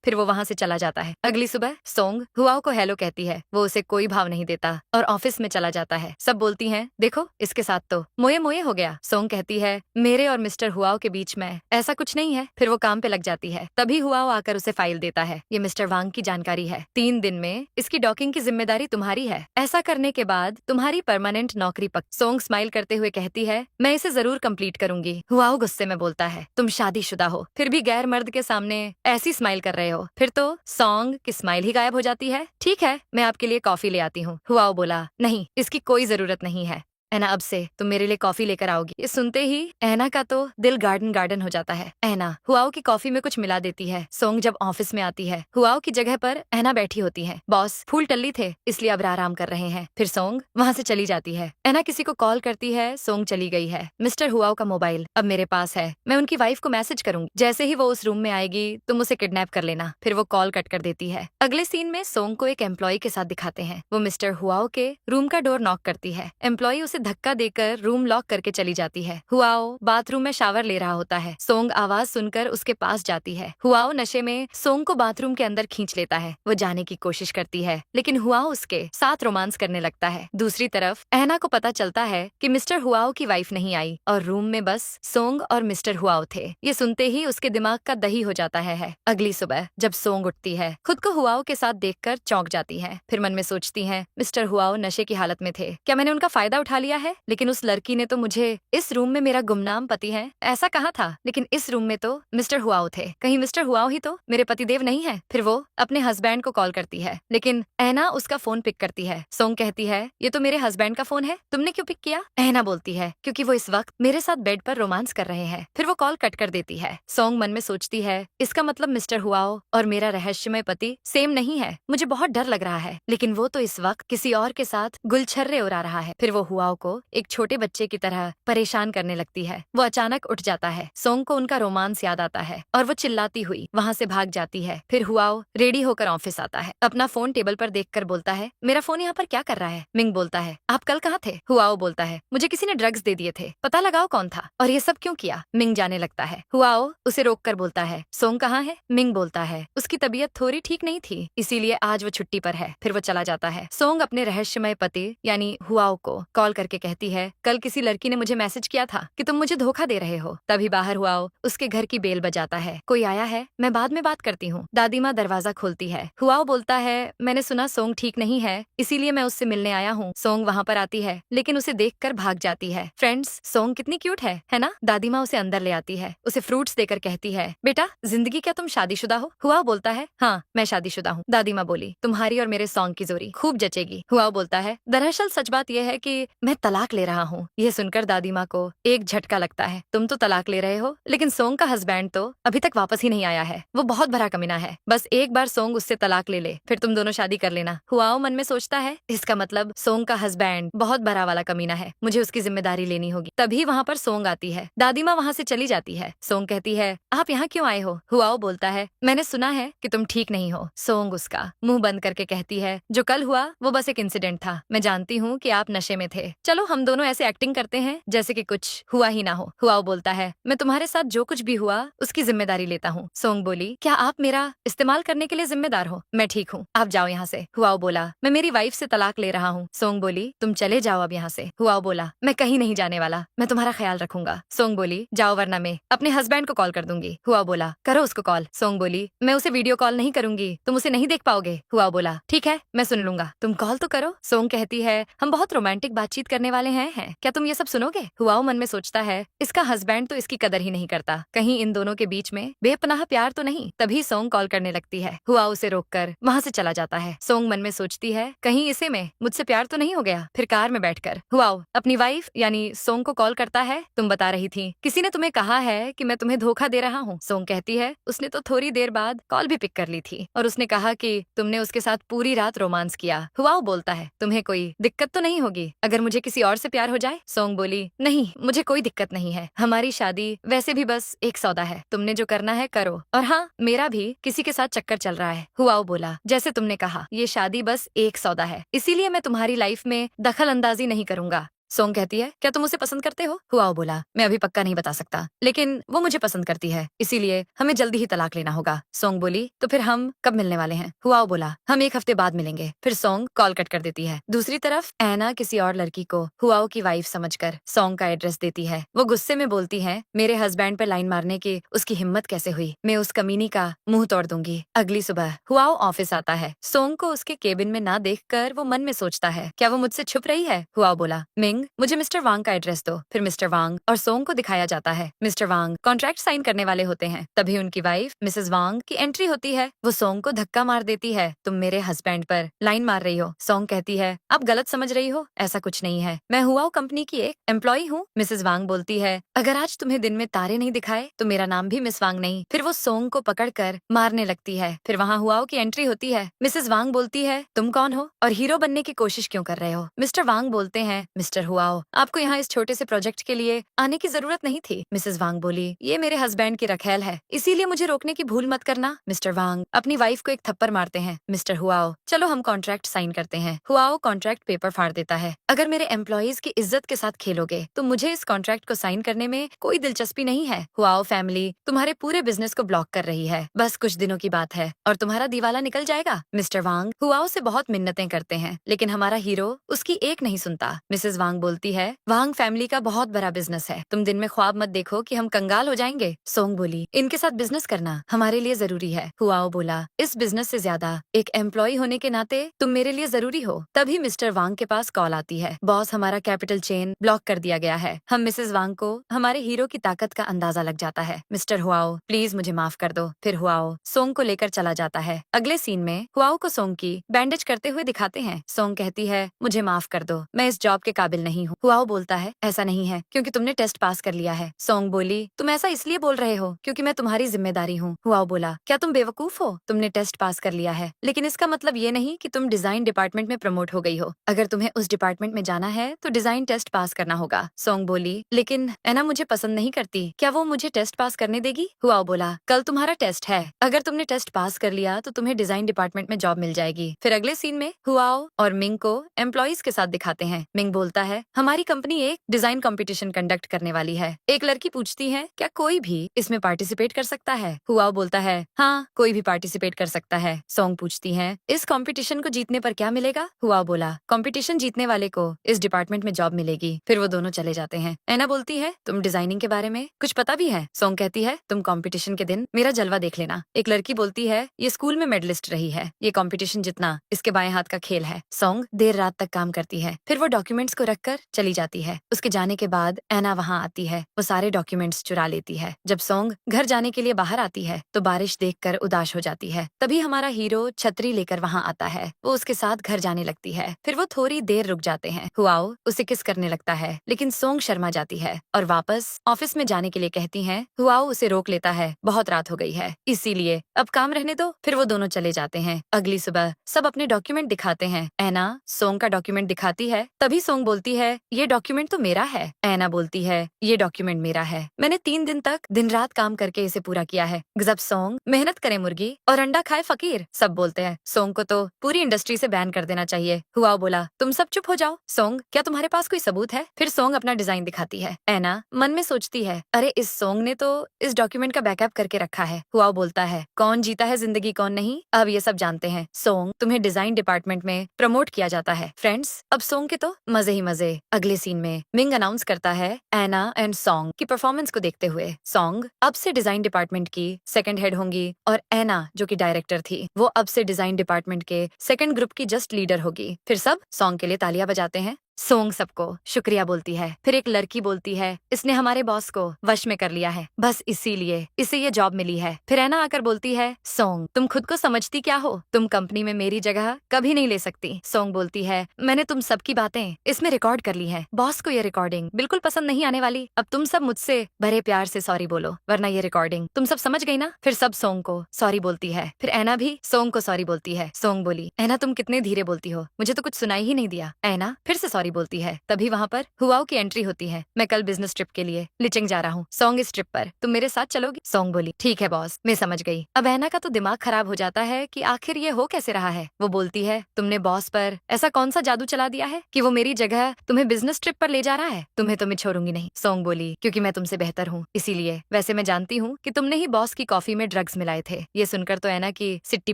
फिर वो वहाँ से चला जाता है। अगली सुबह सोंग हुआओ को हेलो कहती है। वो उसे कोई भाव नहीं देता और ऑफिस में चला जाता है। सब बोलती हैं, देखो इसके साथ तो मोये मोये हो गया। सोंग कहती है, मेरे और मिस्टर हुआओ के बीच में ऐसा कुछ नहीं है। फिर वो काम पे लग जाती है। तभी हुआओ आकर उसे फाइल देता है, ये मिस्टर वांग की जानकारी है, 3 दिन में इसकी डॉकिंग की जिम्मेदारी तुम्हारी है। ऐसा करने के बाद तुम्हारी परमानेंट नौकरी पक। सोंग स्माइल करते हुए कहती है, मैं इसे जरूर कंप्लीट करूंगी। हुआओ गुस्से में बोलता है, तुम शादीशुदा हो फिर भी गैर मर्द के सामने ऐसी स्माइल कर रहे हो। फिर तो सोंग की स्माइल ही गायब हो जाती है। ठीक है, मैं आपके लिए कॉफी ले आती हूँ। हुआओ बोला, नहीं इसकी कोई जरूरत नहीं है, ऐना अब से तुम मेरे लिए कॉफी लेकर आओगी। ये सुनते ही ऐना का तो दिल गार्डन गार्डन हो जाता है। ऐना हुआओ की कॉफी में कुछ मिला देती है। सोंग जब ऑफिस में आती है, हुआओ की जगह पर ऐना बैठी होती है। बॉस फूल टल्ली थे इसलिए अब आराम कर रहे हैं। फिर सोंग वहाँ से चली जाती है। ऐना किसी को कॉल करती है, सोंग चली गई है। मिस्टर हुआओ का मोबाइल अब मेरे पास है, मैं उनकी वाइफ को मैसेज करूंगी, जैसे ही वो उस रूम में आएगी तुम उसे किडनैप कर लेना। फिर वो कॉल कट कर देती है। अगले सीन में सोंग को एक एम्प्लॉय के साथ दिखाते हैं। वो मिस्टर हुआओ के रूम का डोर नॉक करती है। एम्प्लॉय उसे धक्का देकर रूम लॉक करके चली जाती है। हुआओ बाथरूम में शावर ले रहा होता है। सोंग आवाज सुनकर उसके पास जाती है। हुआओ नशे में सोंग को बाथरूम के अंदर खींच लेता है। वो जाने की कोशिश करती है लेकिन हुआओ उसके साथ रोमांस करने लगता है। दूसरी तरफ ऐना को पता चलता है कि मिस्टर हुआओ की वाइफ नहीं आई और रूम में बस सोंग और मिस्टर हुआओ थे। ये सुनते ही उसके दिमाग का दही हो जाता है। अगली सुबह जब सोंग उठती है, खुद को हुआओ के साथ देखकर चौंक जाती है। फिर मन में सोचती है, मिस्टर हुआओ नशे की हालत में थे, क्या मैंने उनका फायदा उठा लिया है? लेकिन उस लड़की ने तो मुझे इस रूम में मेरा गुमनाम पति है ऐसा कहा था, लेकिन इस रूम में तो मिस्टर हुआओ थे। कहीं मिस्टर हुआओ ही तो मेरे पतिदेव नहीं है? फिर वो अपने हस्बैंड को कॉल करती है लेकिन ऐना उसका फोन पिक करती है। सोंग कहती है, ये तो मेरे हस्बैंड का फोन है, तुमने क्यों पिक किया? ऐना बोलती है, क्योंकि वो इस वक्त मेरे साथ बेड पर रोमांस कर रहे हैं। फिर वो कॉल कट कर देती है। सोंग मन में सोचती है, इसका मतलब मिस्टर हुआओ और मेरा रहस्यमय पति सेम नहीं है। मुझे बहुत डर लग रहा है, लेकिन वो तो इस वक्त किसी और के साथ गुलछर्रे उड़ा रहा है। फिर वो हुआओ को एक छोटे बच्चे की तरह परेशान करने लगती है। वो अचानक उठ जाता है। सोंग को उनका रोमांस याद आता है और वो चिल्लाती हुई वहाँ से भाग जाती है। फिर हुआओ रेडी होकर ऑफिस आता है। अपना फोन टेबल पर देखकर बोलता है, मेरा फोन यहाँ पर क्या कर रहा है? मिंग बोलता है, आप कल कहाँ थे? हुआओ बोलता है, मुझे किसी ने ड्रग्स दे दिए थे, पता लगाओ कौन था और ये सब क्यों किया? मिंग जाने लगता है। हुआओ उसे रोककर बोलता है, सोंग कहाँ है? मिंग बोलता है, उसकी तबीयत थोड़ी ठीक नहीं थी इसीलिए आज वो छुट्टी पर है। फिर वो चला जाता है। सोंग अपने रहस्यमय पति यानी हुआओ को कॉल करके कहती है, कल किसी लड़की ने मुझे मैसेज किया था कि तुम मुझे धोखा दे रहे हो। तभी बाहर हुआओ उसके घर की बेल बजाता है। कोई आया है, मैं बाद में बात करती हूँ। दादी माँ दरवाजा खोलती है। हुआओ बोलता है, मैंने सुना सोंग ठीक नहीं है इसीलिए मैं उससे मिलने आया हूँ। सोंग वहाँ पर आती है लेकिन उसे देखकर भाग जाती है। फ्रेंड्स, सोंग कितनी क्यूट है ना? दादी माँ उसे अंदर ले आती है, उसे फ्रूट्स देकर कहती है, बेटा जिंदगी क्या तुम शादीशुदा हो? हुआओ बोलता है, हाँ मैं शादीशुदा हूँ। दादी माँ बोली, तुम्हारी और मेरे सोंग की जोड़ी खूब जचेगी। हुआओ बोलता है, दरअसल सच बात यह है कि मैं तलाक ले रहा हूँ। यह सुनकर दादी माँ को एक झटका लगता है। तुम तो तलाक ले रहे हो लेकिन सोंग का हस्बैंड तो अभी तक वापस ही नहीं आया है। वो बहुत भरा कमीना है, बस एक बार सोंग उससे तलाक ले ले फिर तुम दोनों शादी कर लेना। हुआओ मन में सोचता है, इसका मतलब सोंग का हस्बैंड बहुत भरा वाला कमीना है, मुझे उसकी जिम्मेदारी लेनी होगी। तभी वहाँ पर सोंग आती है। दादी माँ वहाँ से चली जाती है। सोंग कहती है, आप यहाँ क्यों आए हो? हुआओ बोलता है, मैंने सुना है कि तुम ठीक नहीं हो। सोंग उसका मुंह बंद करके कहती है, जो कल हुआ वो बस एक इंसिडेंट था, मैं जानती हूँ कि आप नशे में थे चलो हम दोनों ऐसे एक्टिंग करते हैं जैसे कि कुछ हुआ ही ना हो। हुआओ बोलता है, मैं तुम्हारे साथ जो कुछ भी हुआ उसकी जिम्मेदारी लेता हूँ। सोंग बोली, क्या आप मेरा इस्तेमाल करने के लिए जिम्मेदार हो? मैं ठीक हूँ, आप जाओ यहाँ से। हुआओ बोला, मैं मेरी वाइफ से तलाक ले रहा हूँ। सोंग बोली, तुम चले जाओ अब यहाँ से। हुआओ बोला, मैं कहीं नहीं जाने वाला, मैं तुम्हारा ख्याल रखूंगा। सोंग बोली, जाओ वरना मैं अपने हस्बैंड को कॉल कर दूंगी। हुआओ बोला, करो उसको कॉल। सोंग बोली, मैं उसे वीडियो कॉल नहीं करूंगी, तुम उसे नहीं देख पाओगे। हुआओ बोला, ठीक है मैं सुन लूंगा, तुम कॉल तो करो। सोंग कहती है, हम बहुत रोमांटिक बातचीत करने वाले हैं, क्या तुम ये सब सुनोगे? हुआओ मन में सोचता है, इसका हस्बैंड तो इसकी कदर ही नहीं करता, कहीं इन दोनों के बीच में बेपनाह प्यार तो नहीं। तभी सोंग कॉल करने लगती है। हुआओ उसे रोककर वहां से चला जाता है। सोंग मन में सोचती है, कहीं इसे में मुझसे प्यार तो नहीं हो गया। फिर कार में बैठकर हुआओ अपनी वाइफ यानी सोंग को कॉल करता है। तुम बता रही थी किसी ने तुम्हें कहा है कि मैं तुम्हें धोखा दे रहा हूँ। सोंग कहती है, उसने तो थोड़ी देर बाद कॉल भी पिक कर ली थी और उसने कहा कि तुमने उसके साथ पूरी रात रोमांस किया। हुआओ बोलता है, तुम्हें कोई दिक्कत तो नहीं होगी अगर मुझे किसी और से प्यार हो जाए? सोंग बोली, नहीं मुझे कोई दिक्कत नहीं है, हमारी शादी वैसे भी बस एक सौदा है, तुमने जो करना है करो, और हाँ मेरा भी किसी के साथ चक्कर चल रहा है। हुआओ बोला, जैसे तुमने कहा ये शादी बस एक सौदा है, इसीलिए मैं तुम्हारी लाइफ में दखल अंदाजी नहीं करूंगा। सोंग कहती है, क्या तुम उसे पसंद करते हो? हुआओ बोला, मैं अभी पक्का नहीं बता सकता, लेकिन वो मुझे पसंद करती है, इसीलिए हमें जल्दी ही तलाक लेना होगा। सोंग बोली, तो फिर हम कब मिलने वाले हैं? हुआओ बोला, हम एक हफ्ते बाद मिलेंगे। फिर सोंग कॉल कट कर देती है। दूसरी तरफ ऐना किसी और लड़की को हुआओ की वाइफ समझकर सोंग का एड्रेस देती है। वो गुस्से में बोलती है, मेरे हस्बैंड पर लाइन मारने की उसकी हिम्मत कैसे हुई, मैं उस कमीनी का मुंह तोड़ दूंगी। अगली सुबह हुआओ ऑफिस आता है। सोंग को उसके केबिन में ना देखकर वो मन में सोचता है, क्या वो मुझसे छुप रही है? हुआओ बोला, मिंग मुझे मिस्टर वांग का एड्रेस दो। फिर मिस्टर वांग और सोंग को दिखाया जाता है। मिस्टर वांग कॉन्ट्रैक्ट साइन करने वाले होते हैं। तभी उनकी वाइफ मिसेस वांग की एंट्री होती है। वो सोंग को धक्का मार देती है, तुम मेरे हस्बैंड पर लाइन मार रही हो। सोंग कहती है, आप गलत समझ रही हो, ऐसा कुछ नहीं है, मैं हुआओ कंपनी की एक एम्प्लॉय हूँ। मिसेस वांग बोलती है, अगर आज तुम्हें दिन में तारे नहीं दिखाए तो मेरा नाम भी मिस वांग नहीं। फिर वो सोंग को पकड़कर मारने लगती है। फिर वहाँ हुआओ की एंट्री होती है। मिसेस वांग बोलती है, तुम कौन हो और हीरो बनने की कोशिश क्यों कर रहे हो? मिस्टर वांग बोलते हैं, मिस्टर हुआओ आपको यहाँ इस छोटे से प्रोजेक्ट के लिए आने की जरूरत नहीं थी। मिसेस वांग बोली, ये मेरे हस्बैंड की रखेल है, इसीलिए मुझे रोकने की भूल मत करना। मिस्टर वांग अपनी वाइफ को एक थप्पड़ मारते हैं। मिस्टर हुआओ, चलो हम कॉन्ट्रैक्ट साइन करते हैं। हुआओ कॉन्ट्रैक्ट पेपर फाड़ देता है। अगर मेरे एम्प्लॉयज की इज्जत के साथ खेलोगे तो मुझे इस कॉन्ट्रैक्ट को साइन करने में कोई दिलचस्पी नहीं है। हुआओ फैमिली तुम्हारे पूरे बिजनेस को ब्लॉक कर रही है, बस कुछ दिनों की बात है और तुम्हारा दिवाला निकल जाएगा। मिस्टर वांग हुआओ से बहुत मिन्नतें करते हैं, लेकिन हमारा हीरो उसकी एक नहीं सुनता। मिसेस वांग बोलती है, वांग फैमिली का बहुत बड़ा बिजनेस है, तुम दिन में ख्वाब मत देखो कि हम कंगाल हो जाएंगे। सोंग बोली, इनके साथ बिजनेस करना हमारे लिए जरूरी है। हुआओ बोला, इस बिजनेस से ज्यादा एक एम्प्लॉय होने के नाते तुम मेरे लिए जरूरी हो। तभी मिस्टर वांग के पास कॉल आती है, बॉस हमारा कैपिटल चेन ब्लॉक कर दिया गया है। हम मिसेस वांग को हमारे हीरो की ताकत का अंदाजा लग जाता है। मिस्टर हुआओ प्लीज मुझे माफ कर दो। फिर हुआओ सोंग को लेकर चला जाता है। अगले सीन में हुआओ को सोंग की बैंडेज करते हुए दिखाते हैं। सोंग कहती है, मुझे माफ कर दो, मैं इस जॉब के काबिल नहीं हूँ। हुआओ बोलता है, ऐसा नहीं है क्योंकि तुमने टेस्ट पास कर लिया है। सोंग बोली, तुम ऐसा इसलिए बोल रहे हो क्योंकि मैं तुम्हारी जिम्मेदारी हूँ। हुआओ बोला, क्या तुम बेवकूफ हो, तुमने टेस्ट पास कर लिया है लेकिन इसका मतलब ये नहीं कि तुम डिजाइन डिपार्टमेंट में प्रमोट हो गई हो। अगर तुम्हें उस डिपार्टमेंट में जाना है तो डिजाइन टेस्ट पास करना होगा। सोंग बोली, लेकिन ऐना मुझे पसंद नहीं करती, क्या वो मुझे टेस्ट पास करने देगी? हुआओ बोला, कल तुम्हारा टेस्ट है, अगर तुमने टेस्ट पास कर लिया तो तुम्हें डिजाइन डिपार्टमेंट में जॉब मिल जाएगी। फिर अगले सीन में हुआओ और मिंग को एम्प्लॉइज के साथ दिखाते हैं। मिंग बोलता है, हमारी कंपनी एक डिजाइन कंपटीशन कंडक्ट करने वाली है। एक लड़की पूछती है, क्या कोई भी इसमें पार्टिसिपेट कर सकता है? हुआओ बोलता है, हाँ कोई भी पार्टिसिपेट कर सकता है। सोंग पूछती है, इस कंपटीशन को जीतने पर क्या मिलेगा? हुआओ बोला, कंपटीशन जीतने वाले को इस डिपार्टमेंट में जॉब मिलेगी। फिर वो दोनों चले जाते हैं। ऐना बोलती है, तुम डिजाइनिंग के बारे में कुछ पता भी है? सोंग कहती है, तुम कंपटीशन के दिन मेरा जलवा देख लेना। एक लड़की बोलती है, ये स्कूल में मेडलिस्ट रही है, ये कंपटीशन जितना इसके बाएं हाथ का खेल है। सोंग देर रात तक काम करती है, फिर वो डॉक्यूमेंट्स को रखकर चली जाती है। उसके जाने के बाद ऐना वहाँ आती है, वो सारे डॉक्यूमेंट्स चुरा लेती है। जब सोंग घर जाने के लिए बाहर आती है तो बारिश देखकर उदास हो जाती है। तभी हमारा हीरो छतरी लेकर वहाँ आता है, वो उसके साथ घर जाने लगती है। फिर वो थोड़ी देर रुक जाते हैं। हुआओ उसे किस करने लगता है लेकिन सोंग शर्मा जाती है और वापस ऑफिस में जाने के लिए कहती है। हुआओ उसे रोक लेता है, बहुत रात हो गई है इसीलिए अब काम रहने दो। फिर वो दोनों चले जाते हैं। अगली सुबह सब अपने डॉक्यूमेंट दिखाते हैं। ऐना सोंग का डॉक्यूमेंट दिखाती है। तभी सोंग बोलती बोलती है ये डॉक्यूमेंट तो मेरा है। ऐना बोलती है ये डॉक्यूमेंट मेरा है, मैंने 3 दिन तक दिन रात काम करके इसे पूरा किया है। गजब सोंग, मेहनत करे मुर्गी और अंडा खाए फकीर, सब बोलते हैं। सोंग को तो पूरी इंडस्ट्री से बैन कर देना चाहिए। हुआओ बोला तुम सब चुप हो जाओ। सोंग, क्या तुम्हारे पास कोई सबूत है? फिर सोंग अपना डिजाइन दिखाती है। ऐना मन में सोचती है अरे इस सोंग ने तो इस डॉक्यूमेंट का बैकअप करके रखा है। हुआओ बोलता है कौन जीता है जिंदगी कौन नहीं, अब ये सब जानते हैं। सोंग, तुम्हें डिजाइन डिपार्टमेंट में प्रमोट किया जाता है। फ्रेंड्स, अब सोंग के तो मजे ही मजे। अगले सीन में मिंग अनाउंस करता है ऐना एंड सोंग की परफॉर्मेंस को देखते हुए सोंग अब से डिजाइन डिपार्टमेंट की सेकंड हेड होंगी और ऐना जो कि डायरेक्टर थी वो अब से डिजाइन डिपार्टमेंट के सेकंड ग्रुप की जस्ट लीडर होगी। फिर सब सोंग के लिए तालियां बजाते हैं। सोंग सबको शुक्रिया बोलती है। फिर एक लड़की बोलती है इसने हमारे बॉस को वश में कर लिया है, बस इसीलिए इसे ये जॉब मिली है। फिर ऐना आकर बोलती है सोंग तुम खुद को समझती क्या हो, तुम कंपनी में मेरी जगह कभी नहीं ले सकती। सोंग बोलती है मैंने तुम सबकी बातें इसमें रिकॉर्ड कर ली है, बॉस को ये रिकॉर्डिंग बिल्कुल पसंद नहीं आने वाली। अब तुम सब मुझसे बड़े प्यार से सॉरी बोलो वरना ये रिकॉर्डिंग तुम सब समझ गई ना। फिर सब सोंग को सॉरी बोलती है। फिर ऐना भी सोंग को सॉरी बोलती है। सोंग बोली ऐना तुम कितने धीरे बोलती हो, मुझे तो कुछ सुनाई ही नहीं दिया। ऐना फिर से सॉरी बोलती है। तभी वहाँ पर हुआओ की एंट्री होती है। मैं कल बिजनेस ट्रिप के लिए लिचिंग जा रहा हूँ, सोंग इस ट्रिप पर तुम मेरे साथ चलोगी? सोंग बोली ठीक है बॉस, मैं समझ गई। अब ऐना का तो दिमाग खराब हो जाता है कि आखिर ये हो कैसे रहा है। वो बोलती है तुमने बॉस पर ऐसा कौन सा जादू चला दिया है कि वो मेरी जगह तुम्हें बिजनेस ट्रिप पर ले जा रहा है? तुम्हें तो मैं छोड़ूंगी नहीं। सोंग बोली क्योंकि मैं तुमसे बेहतर हूँ इसीलिए। वैसे मैं जानती हूँ कि तुमने ही बॉस की कॉफी में ड्रग्स मिलाए थे। ये सुनकर तो ऐना की सिट्टी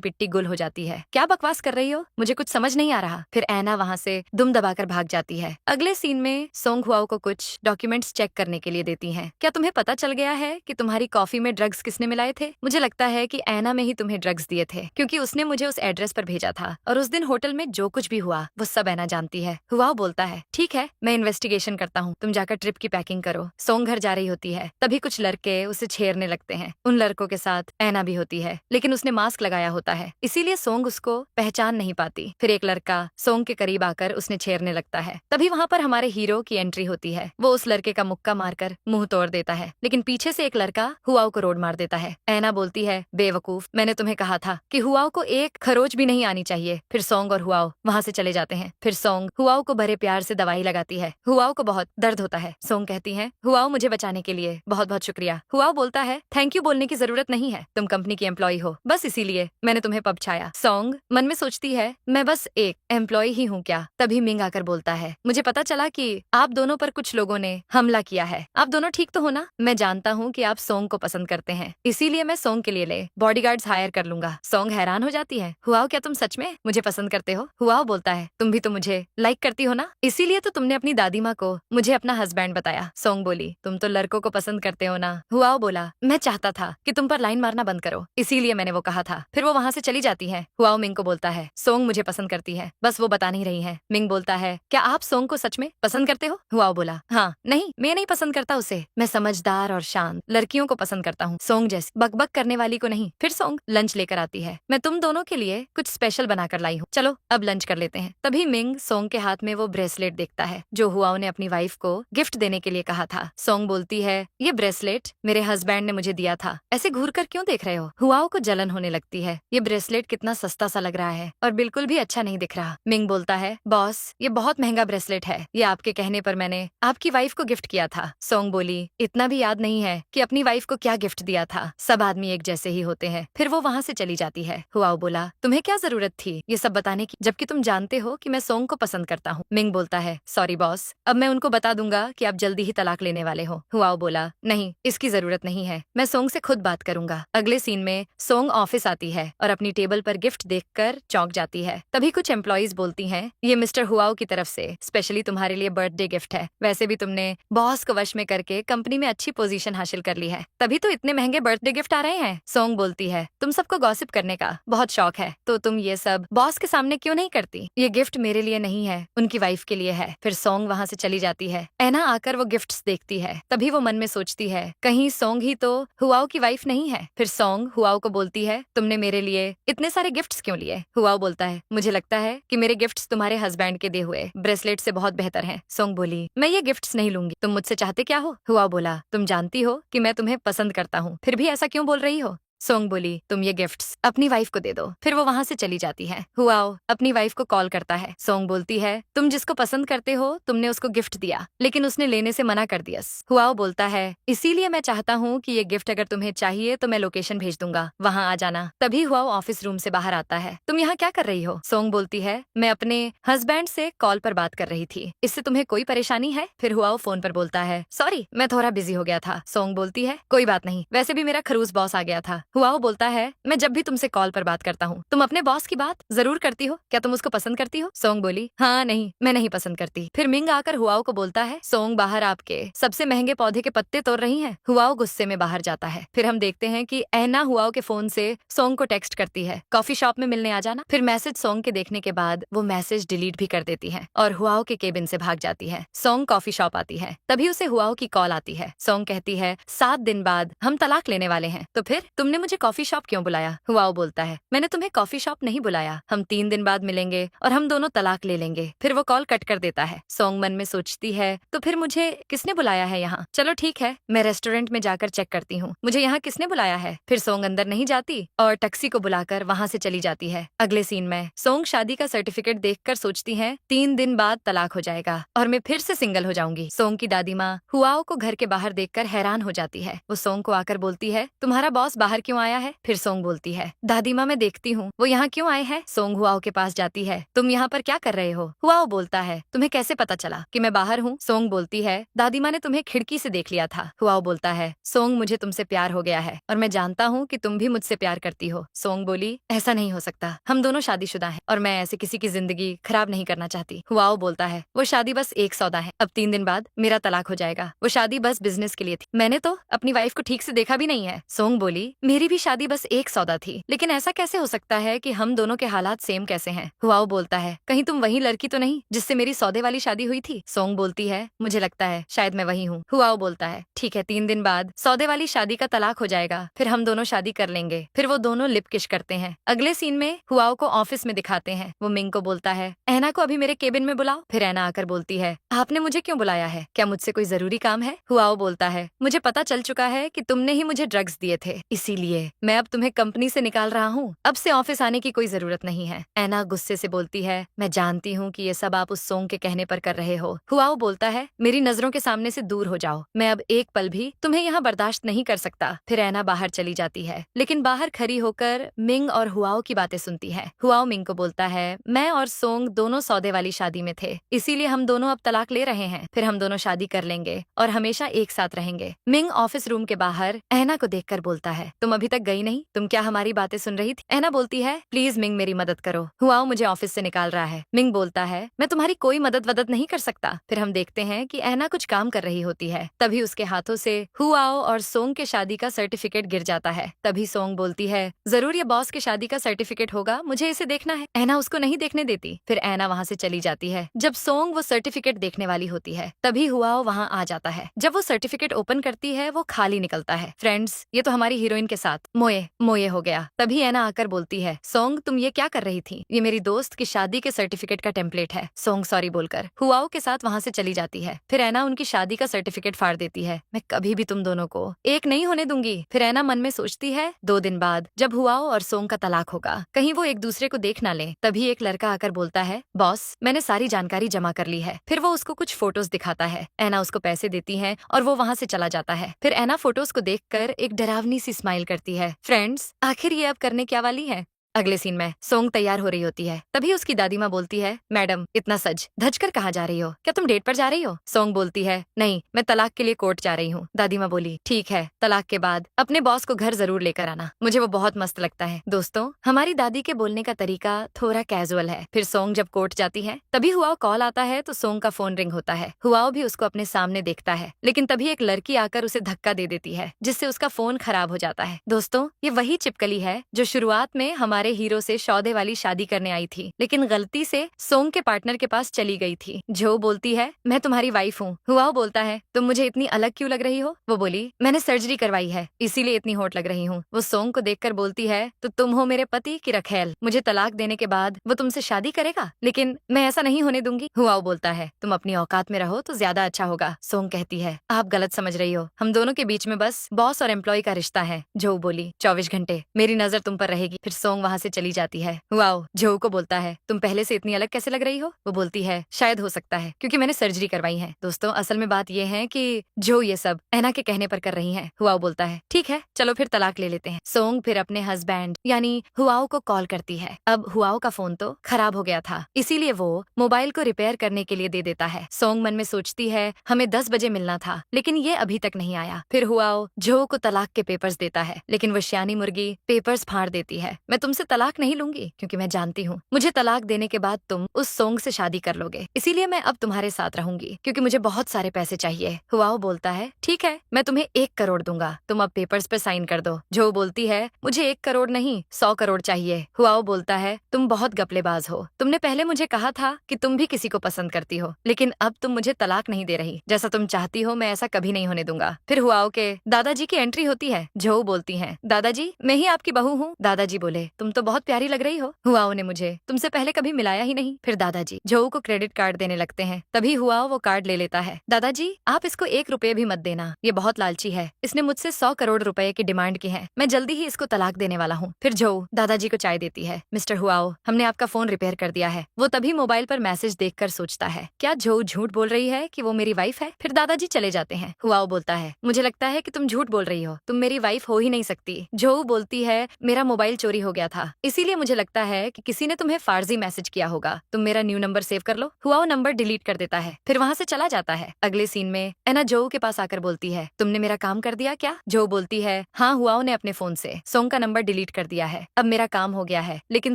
पिट्टी गुल हो जाती है। क्या बकवास कर रही हो, मुझे कुछ समझ नहीं आ रहा। फिर ऐना वहाँ से दुम दबाकर भाग जाती है। अगले सीन में सोंग हुआओ को कुछ डॉक्यूमेंट्स चेक करने के लिए देती हैं। क्या तुम्हें पता चल गया है कि तुम्हारी कॉफी में ड्रग्स किसने मिलाए थे? मुझे लगता है कि ऐना में ही तुम्हें ड्रग्स दिए थे क्योंकि उसने मुझे उस एड्रेस पर भेजा था और उस दिन होटल में जो कुछ भी हुआ वो सब ऐना जानती है। हुआओ बोलता है ठीक है मैं इन्वेस्टिगेशन करता हूँ, तुम जाकर ट्रिप की पैकिंग करो। सोंग घर जा रही होती है तभी कुछ लड़के उसे छेड़ने लगते हैं। उन लड़कों के साथ ऐना भी होती है लेकिन उसने मास्क लगाया होता है इसीलिए सोंग उसको पहचान नहीं पाती। फिर एक लड़का सोंग के करीब आकर उसने छेड़ने लगता है। तभी वहाँ पर हमारे हीरो की एंट्री होती है। वो उस लड़के का मुक्का मारकर मुंह तोड़ देता है लेकिन पीछे से एक लड़का हुआओ को रोड मार देता है। ऐना बोलती है बेवकूफ, मैंने तुम्हें कहा था कि हुआओ को एक खरोच भी नहीं आनी चाहिए। फिर सोंग और हुआओ वहाँ से चले जाते हैं। फिर सोंग हुआओ को बड़े प्यार से दवाई लगाती है। हुआओ को बहुत दर्द होता है। सोंग कहती है हुआओ मुझे बचाने के लिए बहुत बहुत शुक्रिया। हुआओ बोलता है थैंक यू बोलने की जरूरत नहीं है, तुम कंपनी की एम्प्लॉय हो, बस इसीलिए मैंने तुम्हें पब छाया। सोंग मन में सोचती है मैं बस एक एम्प्लॉय ही हूँ क्या। तभी मिंग आकर बोलता है मुझे पता चला कि आप दोनों पर कुछ लोगों ने हमला किया है, आप दोनों ठीक तो हो ना? मैं जानता हूँ कि आप सोंग को पसंद करते हैं इसीलिए मैं सोंग के लिए बॉडीगार्ड्स हायर कर लूंगा। सोंग हैरान हो जाती है हुआओ क्या तुम सच में मुझे पसंद करते हो? हुआओ बोलता है तुम भी तो मुझे लाइक करती हो ना, इसीलिए तो तुमने अपनी दादी माँ को मुझे अपना हस्बैंड बताया। सोंग बोली तुम तो लड़कों को पसंद करते हो ना। हुआओ बोला मैं चाहता था कि तुम पर लाइन मारना बंद करो इसीलिए मैंने वो कहा था। फिर वो वहाँ से चली जाती है। हुआओ मिंग को बोलता है सोंग मुझे पसंद करती है, बस वो बता नहीं रही है। मिंग बोलता है क्या आप सोंग को सच में पसंद करते हो? हुआओ बोला हाँ नहीं मैं नहीं पसंद करता उसे, मैं समझदार और शांत लड़कियों को पसंद करता हूँ, सोंग जैसी बकबक करने वाली को नहीं। फिर सोंग लंच लेकर आती है, मैं तुम दोनों के लिए कुछ स्पेशल बनाकर लाई हूँ, चलो अब लंच कर लेते हैं। तभी मिंग सोंग के हाथ में वो ब्रेसलेट देखता है जो हुआओ ने अपनी वाइफ को गिफ्ट देने के लिए कहा था। सोंग बोलती है ये ब्रेसलेट मेरे हस्बैंड ने मुझे दिया था, ऐसे घूर कर क्यों देख रहे हो? हुआओ को जलन होने लगती है, ये ब्रेसलेट कितना सस्ता सा लग रहा है और बिल्कुल भी अच्छा नहीं दिख रहा। मिंग बोलता है बॉस ये बहुत महंगा ब्रेसलेट है, ये आपके कहने पर मैंने आपकी वाइफ को गिफ्ट किया था। सोंग बोली इतना भी याद नहीं है कि अपनी वाइफ को क्या गिफ्ट दिया था, सब आदमी एक जैसे ही होते हैं। फिर वो वहाँ से चली जाती है। हुआओ बोला तुम्हें क्या जरूरत थी ये सब बताने की जबकि तुम जानते हो कि मैं सोंग को पसंद करता हूँ। मिंग बोलता है सॉरी बॉस, अब मैं उनको बता दूंगा कि आप जल्दी ही तलाक लेने वाले हो। हुआओ बोला नहीं इसकी जरूरत नहीं है, मैं सोंग से खुद बात करूंगा। अगले सीन में सोंग ऑफिस आती है और अपनी टेबल पर गिफ्ट देखकर चौंक जाती है। तभी कुछ एम्प्लॉइज बोलती हैं ये मिस्टर हुआओ की तरफ से स्पेशली तुम्हारे लिए बर्थडे गिफ्ट है, वैसे भी तुमने बॉस को वश में करके कंपनी में अच्छी पोजीशन हासिल कर ली है तभी तो इतने महंगे बर्थडे गिफ्ट आ रहे हैं। सोंग बोलती है तुम सबको गॉसिप करने का बहुत शौक है तो तुम ये सब बॉस के सामने क्यों नहीं करती, ये गिफ्ट मेरे लिए नहीं है उनकी वाइफ के लिए है। फिर सोंग वहाँ से चली जाती है। ऐना आकर वो गिफ्ट्स देखती है, तभी वो मन में सोचती है कहीं सोंग ही तो हुआओ की वाइफ नहीं है। फिर सोंग हुआओ को बोलती है तुमने मेरे लिए इतने सारे गिफ्ट्स क्यों लिए? हुआओ बोलता है मुझे लगता है कि मेरे गिफ्ट्स तुम्हारे हस्बैंड के दिए हुए ब्रेसलेट से बहुत बेहतर हैं। सोंग बोली मैं ये गिफ्ट्स नहीं लूंगी, तुम मुझसे चाहते क्या हो? हुआओ बोला तुम जानती हो कि मैं तुम्हें पसंद करता हूँ, फिर भी ऐसा क्यों बोल रही हो? सोंग बोली, तुम ये गिफ्ट्स अपनी वाइफ को दे दो। फिर वो वहाँ से चली जाती है। हुआओ अपनी वाइफ को कॉल करता है। सोंग बोलती है, तुम जिसको पसंद करते हो तुमने उसको गिफ्ट दिया, लेकिन उसने लेने से मना कर दिया। हुआओ बोलता है, इसीलिए मैं चाहता हूँ कि ये गिफ्ट अगर तुम्हें चाहिए तो मैं लोकेशन भेज दूंगा, वहाँ आ जाना। तभी हुआओ ऑफिस रूम से बाहर आता है। तुम यहाँ क्या कर रही हो? सोंग बोलती है, मैं अपने हस्बैंड से कॉल पर बात कर रही थी। इससे तुम्हें कोई परेशानी है? फिर हुआओ फोन पर बोलता है, सॉरी मैं थोड़ा बिजी हो गया था। सोंग बोलती है, कोई बात नहीं, वैसे भी मेरा खरूस बॉस आ गया था। हुआओ बोलता है, मैं जब भी तुमसे कॉल पर बात करता हूँ तुम अपने बॉस की बात जरूर करती हो, क्या तुम उसको पसंद करती हो? सोंग बोली, हाँ नहीं, मैं नहीं पसंद करती। फिर मिंग आकर हुआओ को बोलता है, सोंग बाहर आपके सबसे महंगे पौधे के पत्ते तोड़ रही है। हुआओ गुस्से में बाहर जाता है। फिर हम देखते हैं कि ऐना हुआओ के फोन से सोंग को टेक्स्ट करती है, कॉफी शॉप में मिलने आ जाना। फिर मैसेज सोंग के देखने के बाद वो मैसेज डिलीट भी कर देती है और हुआओ के केबिन से भाग जाती है। सोंग कॉफी शॉप आती है, तभी उसे हुआओ की कॉल आती है। सोंग कहती है, 7 दिन बाद हम तलाक लेने वाले हैं, तो फिर तुमने मुझे कॉफी शॉप क्यों बुलाया? हुआओ बोलता है, मैंने तुम्हें कॉफी शॉप नहीं बुलाया, हम 3 दिन बाद मिलेंगे और हम दोनों तलाक ले लेंगे। फिर वो कॉल कट कर देता है। सोंग मन में सोचती है, तो फिर मुझे किसने बुलाया है यहाँ? चलो ठीक है, मैं रेस्टोरेंट में जाकर चेक करती हूँ, मुझे यहाँ किसने बुलाया है। फिर सोंग अंदर नहीं जाती और टैक्सी को बुलाकर वहाँ से चली जाती है। अगले सीन में सोंग शादी का सर्टिफिकेट देखकर सोचती है, 3 दिन बाद तलाक हो जाएगा और मैं फिर से सिंगल हो जाऊंगी। सोंग की दादी माँ हुआओ को घर के बाहर देखकर हैरान हो जाती है। वो सोंग को आकर बोलती है, तुम्हारा बॉस बाहर क्यों आया है? फिर सोंग बोलती है, दादी माँ मैं देखती हूँ वो यहाँ क्यों आए हैं। सोंग हुआओ के पास जाती है, तुम यहाँ पर क्या कर रहे हो? हुआओ बोलता है, तुम्हें कैसे पता चला कि मैं बाहर हूँ? सोंग बोलती है, दादी माँ ने तुम्हें खिड़की से देख लिया था। हुआओ बोलता है, सोंग मुझे तुमसे प्यार हो गया है और मैं जानता हूँ कि तुम भी मुझसे प्यार करती हो। सोंग बोली, ऐसा नहीं हो सकता, हम दोनों शादीशुदा हैं और मैं ऐसे किसी की जिंदगी खराब नहीं करना चाहती। हुआओ बोलता है, वो शादी बस एक सौदा है, अब 3 दिन बाद मेरा तलाक हो जाएगा, वो शादी बस बिजनेस के लिए थी, मैंने तो अपनी वाइफ को ठीक से देखा भी नहीं है। सोंग बोली, मेरी भी शादी बस एक सौदा थी, लेकिन ऐसा कैसे हो सकता है कि हम दोनों के हालात सेम कैसे हैं? हुआओ बोलता है, कहीं तुम वही लड़की तो नहीं जिससे मेरी सौदे वाली शादी हुई थी? सोंग बोलती है, मुझे लगता है शायद मैं वही हूँ। हुआओ बोलता है, ठीक है, 3 दिन बाद सौदे वाली शादी का तलाक हो जाएगा, फिर हम दोनों शादी कर लेंगे। फिर वो दोनों लिप किश करते हैं। अगले सीन में हुआओ को ऑफिस में दिखाते हैं। वो मिंग को बोलता है, ऐना को अभी मेरे केबिन में बुलाओ। फिर ऐना आकर बोलती है, आपने मुझे क्यों बुलाया है? क्या मुझसे कोई जरूरी काम है? हुआओ बोलता है, मुझे पता चल चुका है कि तुमने ही मुझे ड्रग्स दिए थे, इसीलिए मैं अब तुम्हें कंपनी से निकाल रहा हूँ, अब से ऑफिस आने की कोई जरूरत नहीं है। ऐना गुस्से से बोलती है, मैं जानती हूँ कि ये सब आप उस सोंग के कहने पर कर रहे हो। हुआओ बोलता है, मेरी नजरों के सामने से दूर हो जाओ, मैं अब एक पल भी तुम्हें यहाँ बर्दाश्त नहीं कर सकता। फिर ऐना बाहर चली जाती है, लेकिन बाहर खड़ी होकर मिंग और हुआओ की बातें सुनती है। हुआओ मिंग को बोलता है, मैं और सोंग दोनों सौदे वाली शादी में थे, इसीलिए हम दोनों अब तलाक ले रहे हैं, फिर हम दोनों शादी कर लेंगे और हमेशा एक साथ रहेंगे। मिंग ऑफिस रूम के बाहर ऐना को देखकर बोलता है, तुम अभी तक गई नहीं, तुम क्या हमारी बातें सुन रही थी? ऐना बोलती है, प्लीज मिंग मेरी मदद करो, हुआओ मुझे ऑफिस से निकाल रहा है। मिंग बोलता है, मैं तुम्हारी कोई मदद नहीं कर सकता। फिर हम देखते हैं कि ऐना कुछ काम कर रही होती है, तभी उसके हाथों से हुआओ और सोंग के शादी का सर्टिफिकेट गिर जाता है। तभी सोंग बोलती है, जरूर ये बॉस के शादी का सर्टिफिकेट होगा, मुझे इसे देखना है। ऐना उसको नहीं देखने देती। फिर ऐना वहाँ से चली जाती है। जब सोंग वो सर्टिफिकेट देखने वाली होती है, तभी हुआओ वहाँ आ जाता है। जब वो सर्टिफिकेट ओपन करती है, वो खाली निकलता है। फ्रेंड्स, ये तो हमारी हीरोइन के साथ मोए मोए हो गया। तभी ऐना आकर बोलती है, सोंग तुम ये क्या कर रही थी? ये मेरी दोस्त की शादी के सर्टिफिकेट का टेम्पलेट है। सोंग सॉरी बोलकर हुआओ के साथ वहाँ से चली जाती है। फिर ऐना उनकी शादी का सर्टिफिकेट फाड़ देती है। मैं कभी भी तुम दोनों को एक नहीं होने दूंगी। फिर ऐना मन में सोचती है, 2 दिन बाद जब हुआओ और सोंग का तलाक होगा, कहीं वो एक दूसरे को देख ना ले। तभी एक लड़का आकर बोलता है, बॉस मैंने सारी जानकारी जमा कर ली है। फिर वो उसको कुछ फोटोज दिखाता है। ऐना उसको पैसे देती है और वो वहाँ से चला जाता है। फिर ऐना फोटोज को देखकर एक डरावनी सी स्माइल करती है। फ्रेंड्स, आखिर ये अब करने क्या वाली है? अगले सीन में सोंग तैयार हो रही होती है, तभी उसकी दादी माँ बोलती है, मैडम इतना सज धज कर कहाँ जा रही हो? क्या तुम डेट पर जा रही हो? सोंग बोलती है, नहीं मैं तलाक के लिए कोर्ट जा रही हूँ। दादी माँ बोली, ठीक है, तलाक के बाद अपने बॉस को घर जरूर लेकर आना, मुझे वो बहुत मस्त लगता है। दोस्तों, हमारी दादी के बोलने का तरीका थोड़ा कैजुअल है। फिर सोंग जब कोर्ट जाती है, तभी हुआओ कॉल आता है तो सोंग का फोन रिंग होता है। हुआओ भी उसको अपने सामने देखता है, लेकिन तभी एक लड़की आकर उसे धक्का दे देती है, जिससे उसका फोन खराब हो जाता है। दोस्तों, ये वही चिपकली है जो शुरुआत में हमारे हमारे हीरो से सौदे वाली शादी करने आई थी, लेकिन गलती से सोंग के पार्टनर के पास चली गई थी। जो बोलती है मैं तुम्हारी वाइफ हूँ। हुआओ बोलता है तुम मुझे इतनी अलग क्यों लग रही हो? वो बोली मैंने सर्जरी करवाई है, इसीलिए इतनी होट लग रही हूँ। वो सोंग को देखकर बोलती है तो तुम हो मेरे पति की रखेल, मुझे तलाक देने के बाद वो तुमसे शादी करेगा, लेकिन मैं ऐसा नहीं होने दूंगी। हुआओ बोलता है तुम अपनी औकात में रहो तो ज्यादा अच्छा होगा। सोंग कहती है आप गलत समझ रही हो, हम दोनों के बीच में बस बॉस और एम्प्लॉय का रिश्ता है। जो बोली 24 घंटे मेरी नजर तुम पर रहेगी। फिर सोंग वहाँ से चली जाती है। हुआओ जो को बोलता है तुम पहले से इतनी अलग कैसे लग रही हो? वो बोलती है शायद हो सकता है क्योंकि मैंने सर्जरी करवाई है। दोस्तों असल में बात यह है कि जो ये सब ऐना के कहने पर कर रही है। हुआओ बोलता है ठीक है चलो फिर तलाक ले लेते हैं। सोंग फिर अपने हस्बैंड यानी हुआओ को कॉल करती है। अब हुआओ का फोन तो खराब हो गया था, इसीलिए वो मोबाइल को रिपेयर करने के लिए दे देता है। सोंग मन में सोचती है हमें 10 बजे मिलना था, लेकिन ये अभी तक नहीं आया। फिर हुआओ जो को तलाक के पेपर्स देता है, लेकिन वो श्यानी मुर्गी पेपर्स फाड़ देती है। मैं तुमसे तलाक नहीं लूंगी क्योंकि मैं जानती हूँ मुझे तलाक देने के बाद तुम उस सोंग से शादी कर लोगे, इसीलिए मैं अब तुम्हारे साथ रहूंगी क्योंकि मुझे बहुत सारे पैसे चाहिए। हुआओ बोलता है ठीक है मैं तुम्हें 1 करोड़ दूंगा, तुम अब पेपर्स पे साइन कर दो। जो बोलती है मुझे 1 करोड़ नहीं 100 करोड़ चाहिए। हुआओ बोलता है तुम बहुत गपलेबाज हो, तुमने पहले मुझे कहा था कि तुम भी किसी को पसंद करती हो, लेकिन अब तुम मुझे तलाक नहीं दे रही। जैसा तुम चाहती हो मैं ऐसा कभी नहीं होने दूंगा। फिर हुआओ के दादाजी की एंट्री होती है। जो बोलती है दादाजी मैं ही आपकी बहू हूँ। दादाजी बोले तुम तो बहुत प्यारी लग रही हो, हुआओ ने मुझे तुमसे पहले कभी मिलाया ही नहीं। फिर दादाजी जो को क्रेडिट कार्ड देने लगते हैं, तभी हुआओ वो कार्ड ले लेता है। दादाजी आप इसको 1 रुपये भी मत देना, ये बहुत लालची है, इसने मुझसे 100 करोड़ रुपए की डिमांड की है, मैं जल्दी ही इसको तलाक देने वाला हूँ। फिर जो दादाजी को चाय देती है। मिस्टर हुआओ हमने आपका फोन रिपेयर कर दिया है। वो तभी मोबाइल पर मैसेज देखकर सोचता है क्या जो झूठ बोल रही है कि वो मेरी वाइफ है? फिर दादाजी चले जाते हैं। हुआओ बोलता है मुझे लगता है कि तुम झूठ बोल रही हो, तुम मेरी वाइफ हो ही नहीं सकती। जो बोलती है मेरा मोबाइल चोरी हो गया था, इसीलिए मुझे लगता है कि किसी ने तुम्हें फार्जी मैसेज किया होगा, तुम मेरा न्यू नंबर सेव कर लो। हुआओ नंबर डिलीट कर देता है, फिर वहाँ से चला जाता है। अगले सीन में एना जो के पास आकर बोलती है तुमने मेरा काम कर दिया क्या? जो बोलती है हाँ हुआओ ने अपने फोन से सोंग का नंबर डिलीट कर दिया है, अब मेरा काम हो गया है, लेकिन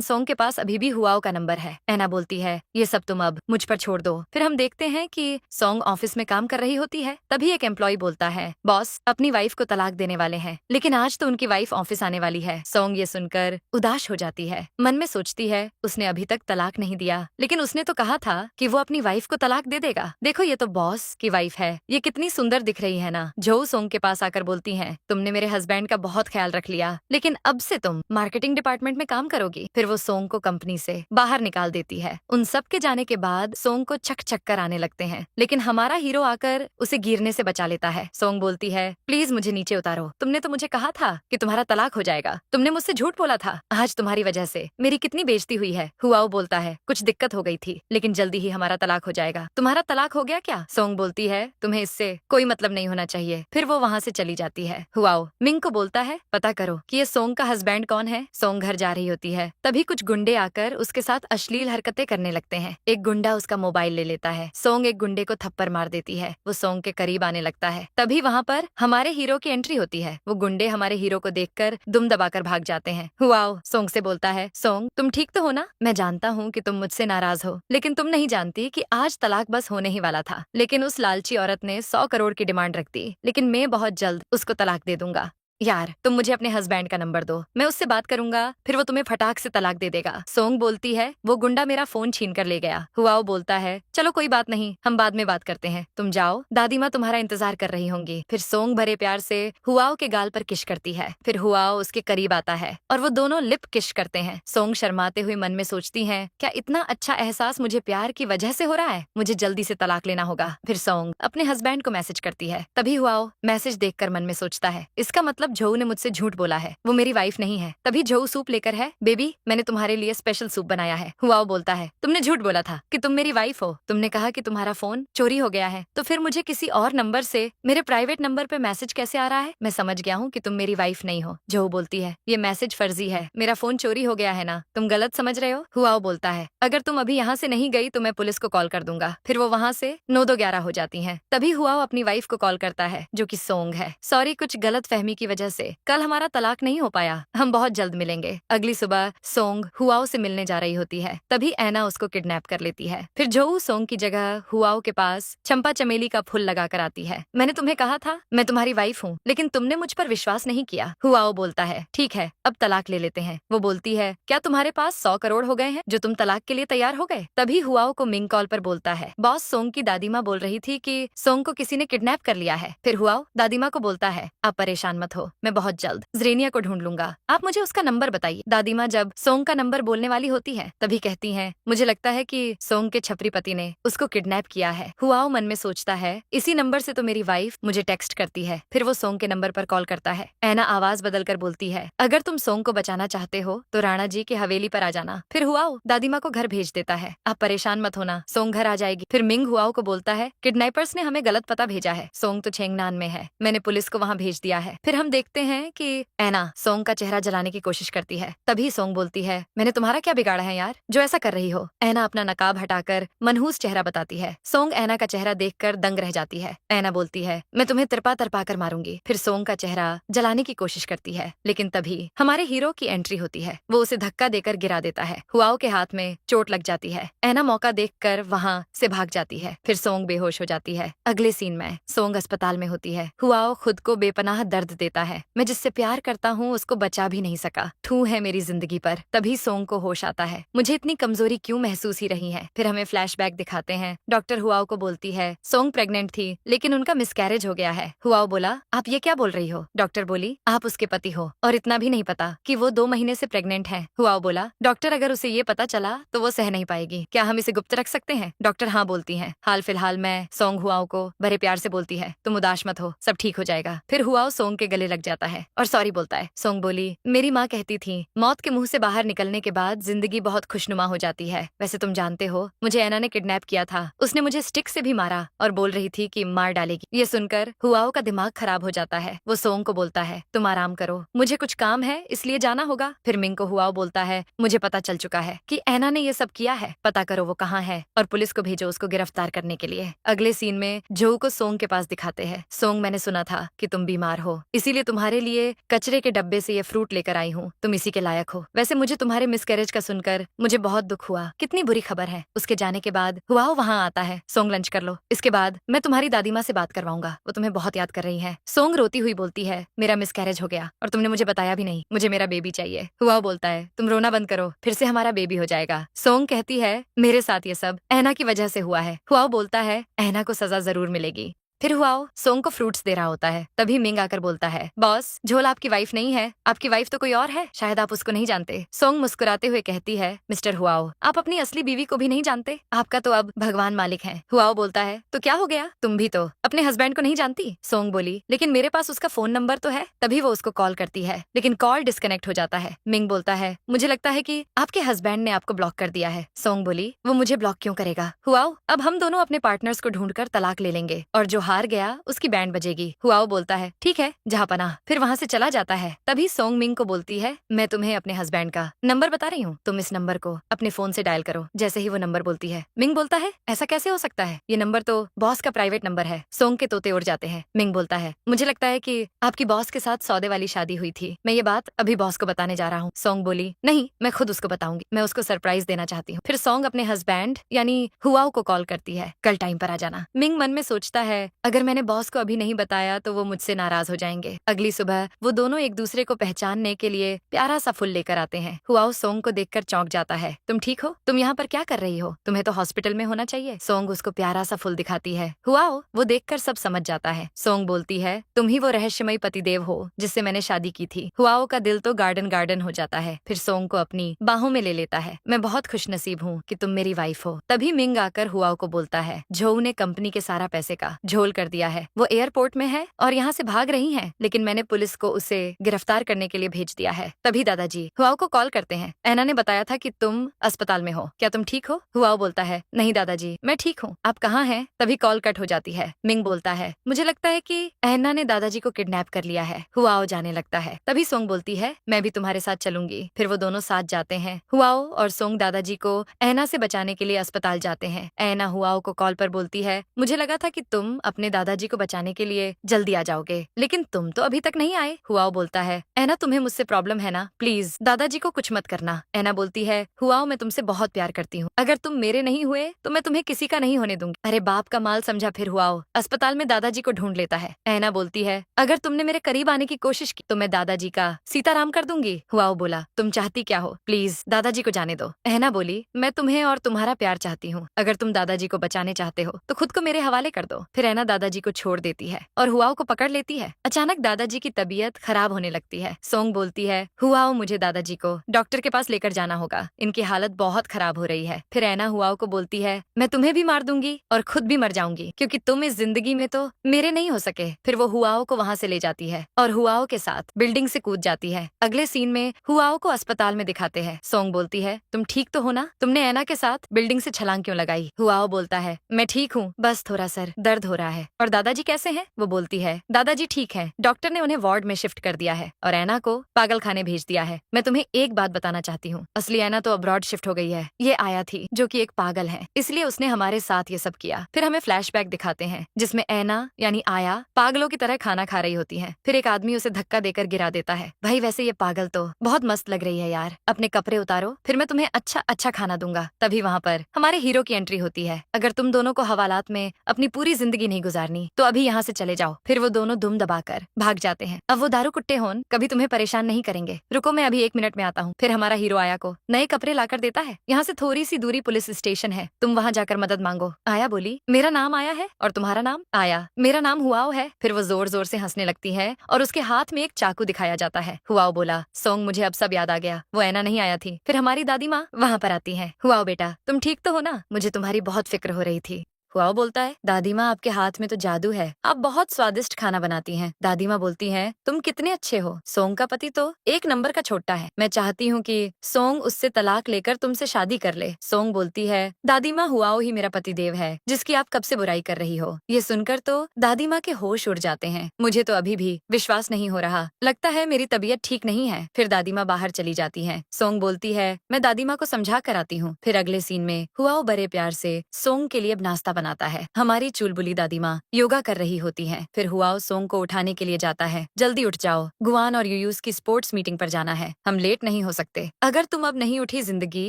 सोंग के पास अभी भी हुआओ का नंबर है। एना बोलती है ये सब तुम अब मुझ पर छोड़ दो। फिर हम देखते हैं कि सोंग ऑफिस में काम कर रही होती है, तभी एक एम्प्लॉय बोलता है बॉस अपनी वाइफ को तलाक देने वाले हैं, लेकिन आज तो उनकी वाइफ ऑफिस आने वाली है। सोंग ये सुनकर उदास हो जाती है, मन में सोचती है उसने अभी तक तलाक नहीं दिया, लेकिन उसने तो कहा था कि वो अपनी वाइफ को तलाक दे देगा। देखो ये तो बॉस की वाइफ है, ये कितनी सुंदर दिख रही है ना। जो सोंग के पास आकर बोलती है तुमने मेरे हस्बैंड का बहुत ख्याल रख लिया, लेकिन अब से तुम मार्केटिंग डिपार्टमेंट में काम करोगी। फिर वो सोंग को कंपनी से बाहर निकाल देती है। उन सब के जाने के बाद सोंग को चक्कर आने लगते हैं, लेकिन हमारा हीरो आकर उसे गिरने से बचा लेता है। सोंग बोलती है प्लीज मुझे नीचे उतारो, तुमने तो मुझे कहा था कि तुम्हारा तलाक हो जाएगा, तुमने मुझसे झूठ बोला था, आज तुम्हारी वजह से मेरी कितनी बेइज्जती हुई है। हुआओ बोलता है कुछ दिक्कत हो गई थी, लेकिन जल्दी ही हमारा तलाक हो जाएगा। तुम्हारा तलाक हो गया क्या? सोंग बोलती है तुम्हें इससे कोई मतलब नहीं होना चाहिए। फिर वो वहाँ से चली जाती है। हुआओ मिंग को बोलता है पता करो कि ये सोंग का हस्बैंड कौन है। सोंग घर जा रही होती है, तभी कुछ गुंडे आकर उसके साथ अश्लील हरकतें करने लगते हैं। एक गुंडा उसका मोबाइल ले लेता है, सोंग एक गुंडे को थप्पड़ मार देती है, वो सोंग के करीब आने लगता है, तभी वहाँ पर हमारे हीरो की एंट्री होती है। वो गुंडे हमारे हीरो को देखकर दुम दबाकर भाग जाते हैं। हुआओ सोंग से बोलता है सोंग तुम ठीक तो हो ना? मैं जानता हूँ कि तुम मुझसे नाराज हो, लेकिन तुम नहीं जानती कि आज तलाक बस होने ही वाला था, लेकिन उस लालची औरत ने 100 करोड़ की डिमांड रख दी, लेकिन मैं बहुत जल्द उसको तलाक दे दूंगा। यार तुम मुझे अपने हस्बैंड का नंबर दो, मैं उससे बात करूंगा, फिर वो तुम्हें फटाक से तलाक दे देगा। सोंग बोलती है वो गुंडा मेरा फोन छीन कर ले गया। हुआओ बोलता है चलो कोई बात नहीं, हम बाद में बात करते हैं, तुम जाओ, दादी माँ तुम्हारा इंतजार कर रही होंगी। फिर सोंग भरे प्यार से हुआओ के गाल पर किश करती है, फिर हुआओ उसके करीब आता है और वो दोनों लिप किश करते हैं। सोंग शर्माते हुए मन में सोचती है क्या इतना अच्छा एहसास मुझे प्यार की वजह से हो रहा है, मुझे जल्दी से तलाक लेना होगा। फिर सोंग अपने हस्बैंड को मैसेज करती है, तभी हुआओ मैसेज देखकर मन में सोचता है इसका मतलब जो ने मुझसे झूठ बोला है, वो मेरी वाइफ नहीं है। तभी जो सूप लेकर है, बेबी मैंने तुम्हारे लिए स्पेशल सूप बनाया है। हुआओ बोलता है तुमने झूठ बोला था कि तुम मेरी वाइफ हो, तुमने कहा कि तुम्हारा फोन चोरी हो गया है, तो फिर मुझे किसी और नंबर से मेरे प्राइवेट नंबर पे मैसेज कैसे आ रहा है? मैं समझ गया हूँ कि तुम मेरी वाइफ नहीं हो। जो बोलती है ये मैसेज फर्जी है, मेरा फोन चोरी हो गया है ना, तुम गलत समझ रहे हो। हुआओ बोलता है अगर तुम अभी यहाँ से नहीं गई तो मैं पुलिस को कॉल कर दूंगा। फिर वो वहाँ से 9-2-11 हो जाती है। तभी हुआओ अपनी वाइफ को कॉल करता है जो कि सोंग है। सॉरी कुछ गलत फहमी की वजह वजह से कल हमारा तलाक नहीं हो पाया। हम बहुत जल्द मिलेंगे। अगली सुबह सोंग हुआओ से मिलने जा रही होती है, तभी ऐना उसको किडनैप कर लेती है। फिर जोऊ सोंग की जगह हुआओ के पास चंपा चमेली का फूल लगा कर आती है। मैंने तुम्हें कहा था मैं तुम्हारी वाइफ हूँ, लेकिन तुमने मुझ पर विश्वास नहीं किया। हुआओ बोलता है ठीक है, अब तलाक ले लेते हैं। वो बोलती है क्या तुम्हारे पास 100 करोड़ हो गए हैं जो तुम तलाक के लिए तैयार हो गए? तभी हुआओ को मिंग कॉल पर बोलता है बॉस सोंग की दादी माँ बोल रही थी कि सोंग को किसी ने किडनैप कर लिया है। फिर हुआओ दादी माँ को बोलता है आप परेशान मत हो, मैं बहुत जल्द ज़रेनिया को ढूंढ लूंगा, आप मुझे उसका नंबर बताइए। दादी माँ जब सोंग का नंबर बोलने वाली होती है तभी कहती है मुझे लगता है कि सोंग के छपरी पति ने उसको किडनैप किया है। हुआओ मन में सोचता है इसी नंबर से तो मेरी वाइफ मुझे टेक्स्ट करती है। फिर वो सोंग के नंबर पर कॉल करता है। ऐना आवाज बदलकर बोलती है अगर तुम सोंग को बचाना चाहते हो तो राणा जी की हवेली पर आ जाना। फिर हुआओ दादी माँ को घर भेज देता है, आप परेशान मत होना, सोंग घर आ जाएगी। फिर मिंग हुआओ को बोलता है किडनैपर्स ने हमें गलत पता भेजा है, सोंग तो छेंगनान में है, मैंने पुलिस को वहाँ भेज दिया है। फिर हम देखते हैं कि ऐना सोंग का चेहरा जलाने की कोशिश करती है। तभी सोंग बोलती है मैंने तुम्हारा क्या बिगाड़ा है यार जो ऐसा कर रही हो। ऐना अपना नकाब हटाकर मनहूस चेहरा बताती है। सोंग ऐना का चेहरा देखकर दंग रह जाती है। ऐना बोलती है मैं तुम्हें तिरपा तिरपा कर मारूंगी। फिर सोंग का चेहरा जलाने की कोशिश करती है, लेकिन तभी हमारे हीरो की एंट्री होती है। वो उसे धक्का देकर गिरा देता है। हुआओ के हाथ में चोट लग जाती है। ऐना मौका देखकर वहाँ से भाग जाती है। फिर सोंग बेहोश हो जाती है। अगले सीन में सोंग अस्पताल में होती है। हुआओ खुद को बेपनाह दर्द देता है, मैं जिससे प्यार करता हूँ उसको बचा भी नहीं सका, थू है मेरी जिंदगी पर। तभी सोंग को होश आता है, मुझे इतनी कमजोरी क्यों महसूस ही रही है। फिर हमें फ्लैशबैक दिखाते हैं। डॉक्टर हुआओ को बोलती है सोंग प्रेग्नेंट थी लेकिन उनका मिसकैरेज हो गया है। हुआओ बोला आप ये क्या बोल रही हो? डॉक्टर बोली आप उसके पति हो और इतना भी नहीं पता कि वो 2 महीने से प्रेग्नेंट है। हुआओ बोला डॉक्टर अगर उसे ये पता चला तो वो सह नहीं पाएगी, क्या हम इसे गुप्त रख सकते हैं? डॉक्टर हाँ बोलती है। हाल फिलहाल में सोंग हुआओ को बड़े प्यार से बोलती है तुम उदास मत हो, सब ठीक हो जाएगा। फिर हुआओ सोंग के गले लग जाता है और सॉरी बोलता है। सोंग बोली मेरी माँ कहती थी मौत के मुंह से बाहर निकलने के बाद जिंदगी बहुत खुशनुमा हो जाती है। वैसे तुम जानते हो मुझे ऐना ने किडनैप किया था, उसने मुझे स्टिक से भी मारा और बोल रही थी कि मार डालेगी। ये सुनकर हुआओ का दिमाग खराब हो जाता है। वो सोंग को बोलता है तुम आराम करो, मुझे कुछ काम है इसलिए जाना होगा। फिर मिंग को हुआओ बोलता है मुझे पता चल चुका है कि ऐना ने ये सब किया है, पता करो वो कहाँ है और पुलिस को भेजो उसको गिरफ्तार करने के लिए। अगले सीन में जोऊ को सोंग के पास दिखाते हैं। सोंग मैंने सुना था कि तुम बीमार हो, इसीलिए तुम्हारे लिए कचरे के डब्बे से ये फ्रूट लेकर आई हूँ, तुम इसी के लायक हो। वैसे मुझे तुम्हारे मिसकैरेज का सुनकर मुझे बहुत दुख हुआ, कितनी बुरी खबर है। उसके जाने के बाद हुआओ वहाँ आता है। सोंग लंच कर लो, इसके बाद मैं तुम्हारी दादी माँ से बात करवाऊंगा, वो तुम्हें बहुत याद कर रही है। सोंग रोती हुई बोलती है मेरा मिसकैरेज हो गया और तुमने मुझे बताया भी नहीं, मुझे मेरा बेबी चाहिए। हुआओ बोलता है तुम रोना बंद करो, फिर से हमारा बेबी हो जाएगा। सोंग कहती है मेरे साथ ये सब ऐना की वजह से हुआ है। हुआओ बोलता है ऐना को सजा जरूर मिलेगी। फिर हुआओ सोंग को फ्रूट्स दे रहा होता है, तभी मिंग आकर बोलता है बॉस झोल आपकी वाइफ नहीं है, आपकी वाइफ तो कोई और है, शायद आप उसको नहीं जानते। सोंग मुस्कुराते हुए कहती है मिस्टर हुआओ आप अपनी असली बीवी को भी नहीं जानते, आपका तो अब भगवान मालिक है। हुआओ बोलता है तो क्या हो गया, तुम भी तो अपने हस्बैंड को नहीं जानती? सोंग बोली लेकिन मेरे पास उसका फोन नंबर तो है। तभी वो उसको कॉल करती है लेकिन कॉल डिस्कनेक्ट हो जाता है। मिंग बोलता है मुझे लगता है कि आपके हस्बैंड ने आपको ब्लॉक कर दिया है। सोंग बोली वो मुझे ब्लॉक क्यों करेगा? हुआओ अब हम दोनों अपने पार्टनर्स को ढूंढकर तलाक ले लेंगे और जो हार गया उसकी बैंड बजेगी। हुआओ बोलता है ठीक है जहाँ पनाह, फिर वहाँ से चला जाता है। तभी सोंग मिंग को बोलती है मैं तुम्हें अपने हस्बैंड का नंबर बता रही हूँ, तुम इस नंबर को अपने फोन से डायल करो। जैसे ही वो नंबर बोलती है मिंग बोलता है ऐसा कैसे हो सकता है, ये नंबर तो बॉस का प्राइवेट नंबर है। सोंग के तोते उड़ जाते हैं। मिंग बोलता है मुझे लगता है कि आपकी बॉस के साथ सौदे वाली शादी हुई थी, मैं ये बात अभी बॉस को बताने जा रहा हूँ। सोंग बोली नहीं मैं खुद उसको बताऊंगी, मैं उसको सरप्राइज देना चाहती हूँ। फिर सोंग अपने हस्बैंड यानी हुआओ को कॉल करती है कल टाइम पर आ जाना। मिंग मन में सोचता है अगर मैंने बॉस को अभी नहीं बताया तो वो मुझसे नाराज हो जाएंगे। अगली सुबह वो दोनों एक दूसरे को पहचानने के लिए प्यारा सा फूल लेकर आते हैं। हुआओ सोंग को देखकर चौंक जाता है तुम ठीक हो, तुम यहाँ पर क्या कर रही हो, तुम्हें तो हॉस्पिटल में होना चाहिए। सोंग उसको प्यारा सा फूल दिखाती है। हुआओ वो देखकर सब समझ जाता है। सोंग बोलती है तुम ही वो रहस्यमयी पतिदेव हो जिससे मैंने शादी की थी। हुआओ का दिल तो गार्डन गार्डन हो जाता है। फिर सोंग को अपनी बाहों में ले लेता है। मैं बहुत खुशनसीब हूँ कि तुम मेरी वाइफ हो। तभी मिंग आकर हुआओ को बोलता है जोऊ ने कंपनी के सारा पैसे का झोल कर दिया है, वो एयरपोर्ट में है और यहाँ से भाग रही हैं, लेकिन मैंने पुलिस को उसे गिरफ्तार करने के लिए भेज दिया है। तभी दादाजी हुआओ को कॉल करते हैं। ऐना ने बताया था कि तुम अस्पताल में हो, क्या तुम ठीक हो? हुआओ बोलता है नहीं दादाजी मैं ठीक हूँ, आप कहाँ हैं? तभी कॉल कट हो जाती है। मिंग बोलता है मुझे लगता है कि ऐना ने दादाजी को किडनैप कर लिया है। हुआओ जाने लगता है। तभी सोंग बोलती है मैं भी तुम्हारे साथ चलूंगी। फिर वो दोनों साथ जाते हैं। हुआओ और सोंग दादाजी को ऐना से बचाने के लिए अस्पताल जाते हैं। ऐना हुआओ को कॉल पर बोलती है मुझे लगा था कि तुम अपने अपने दादाजी को बचाने के लिए जल्दी आ जाओगे, लेकिन तुम तो अभी तक नहीं आए। हुआओ बोलता है, ऐना तुम्हें मुझसे प्रॉब्लम है ना, प्लीज दादाजी को कुछ मत करना। ऐना बोलती है, हुआओ मैं तुमसे बहुत प्यार करती हूँ, अगर तुम मेरे नहीं हुए तो मैं तुम्हें किसी का नहीं होने दूंगी। अरे बाप का माल समझा फिर हुआओ अस्पताल में दादाजी को ढूंढ लेता है। ऐना बोलती है, अगर तुमने मेरे करीब आने की कोशिश की तो मैं दादाजी का सीताराम कर दूंगी। हुआओ बोला, तुम चाहती क्या हो, प्लीज दादाजी को जाने दो। ऐना बोली, मैं तुम्हें और तुम्हारा प्यार चाहती हूँ, अगर तुम दादाजी को बचाने चाहते हो तो खुद को मेरे हवाले कर दो। फिर ऐना दादाजी को छोड़ देती है और हुआओ को पकड़ लेती है। अचानक दादाजी की तबीयत खराब होने लगती है। सोंग बोलती है, हुआओ मुझे दादाजी को डॉक्टर के पास लेकर जाना होगा, इनकी हालत बहुत खराब हो रही है। फिर ऐना हुआओ को बोलती है, मैं तुम्हें भी मार दूंगी और खुद भी मर जाऊंगी, क्योंकि तुम इस जिंदगी में तो मेरे नहीं हो सके। फिर वो हुआओ को वहाँ से ले जाती है और हुआओ के साथ बिल्डिंग से कूद जाती है। अगले सीन में हुआओ को अस्पताल में दिखाते हैं। सोंग बोलती है, तुम ठीक तो हो ना, तुमने ऐना के साथ बिल्डिंग से छलांग क्यों लगाई। हुआओ बोलता है, मैं ठीक हूँ, बस थोड़ा सर दर्द हो रहा है। और दादाजी कैसे हैं? वो बोलती है, दादाजी ठीक है, डॉक्टर ने उन्हें वार्ड में शिफ्ट कर दिया है और ऐना को पागल खाने भेज दिया है। मैं तुम्हें एक बात बताना चाहती हूँ, असली ऐना तो अब्रॉड शिफ्ट हो गई है। ये आया थी जो कि एक पागल है, इसलिए उसने हमारे साथ ये सब किया। फिर हमें फ्लैशबैक दिखाते हैं जिसमें ऐना यानी आया पागलों की तरह खाना खा रही होती है। फिर एक आदमी उसे धक्का देकर गिरा देता है। भाई वैसे ये पागल तो बहुत मस्त लग रही है यार, अपने कपड़े उतारो, फिर मैं तुम्हें अच्छा अच्छा खाना दूंगा। तभी वहाँ पर हमारे हीरो की एंट्री होती है। अगर तुम दोनों को हवालात में अपनी पूरी जिंदगी नहीं गुजारनी तो अभी यहाँ से चले जाओ। फिर वो दोनों दुम दबाकर भाग जाते हैं। अब वो दारू कुट्टे होन कभी तुम्हें परेशान नहीं करेंगे, रुको मैं अभी 1 मिनट में आता हूँ। फिर हमारा हीरो आया को नए कपड़े लाकर देता है। यहाँ से थोड़ी सी दूरी पुलिस स्टेशन है, तुम वहाँ जाकर मदद मांगो। आया बोली, मेरा नाम आया है और तुम्हारा नाम? आया, मेरा नाम हुआओ है। फिर वो जोर जोर से हंसने लगती है और उसके हाथ में एक चाकू दिखाया जाता है। हुआओ बोला, सोंग मुझे अब सब याद आ गया, वो ऐना नहीं आया थी। फिर हमारी दादी माँ वहाँ पर आती है। हुआओ बेटा तुम ठीक तो हो ना, मुझे तुम्हारी बहुत फिक्र हो रही थी। हुआओ बोलता है, दादी माँ आपके हाथ में तो जादू है, आप बहुत स्वादिष्ट खाना बनाती हैं। दादी माँ बोलती है, तुम कितने अच्छे हो, सोंग का पति तो 1 नंबर का छोटा है, मैं चाहती हूँ कि सोंग उससे तलाक लेकर तुमसे शादी कर ले। सोंग बोलती है, दादी माँ हुआओ ही मेरा पति देव है जिसकी आप कब से बुराई कर रही हो। ये सुनकर तो दादी माँ के होश उड़ जाते हैं। मुझे तो अभी भी विश्वास नहीं हो रहा, लगता है मेरी तबीयत ठीक नहीं है। फिर दादी माँ बाहर चली जाती है। सोंग बोलती है, मैं दादी माँ को समझा कर आती हूँ। फिर अगले सीन में हुआओ बड़े प्यार से सोंग के लिए अब नाश्ता बनाता है। हमारी चुलबुली दादी माँ योगा कर रही होती है। फिर हुआओ सोंग को उठाने के लिए जाता है। जल्दी उठ जाओ, गुआन और यूयूस की स्पोर्ट्स मीटिंग पर जाना है, हम लेट नहीं हो सकते। अगर तुम अब नहीं उठी जिंदगी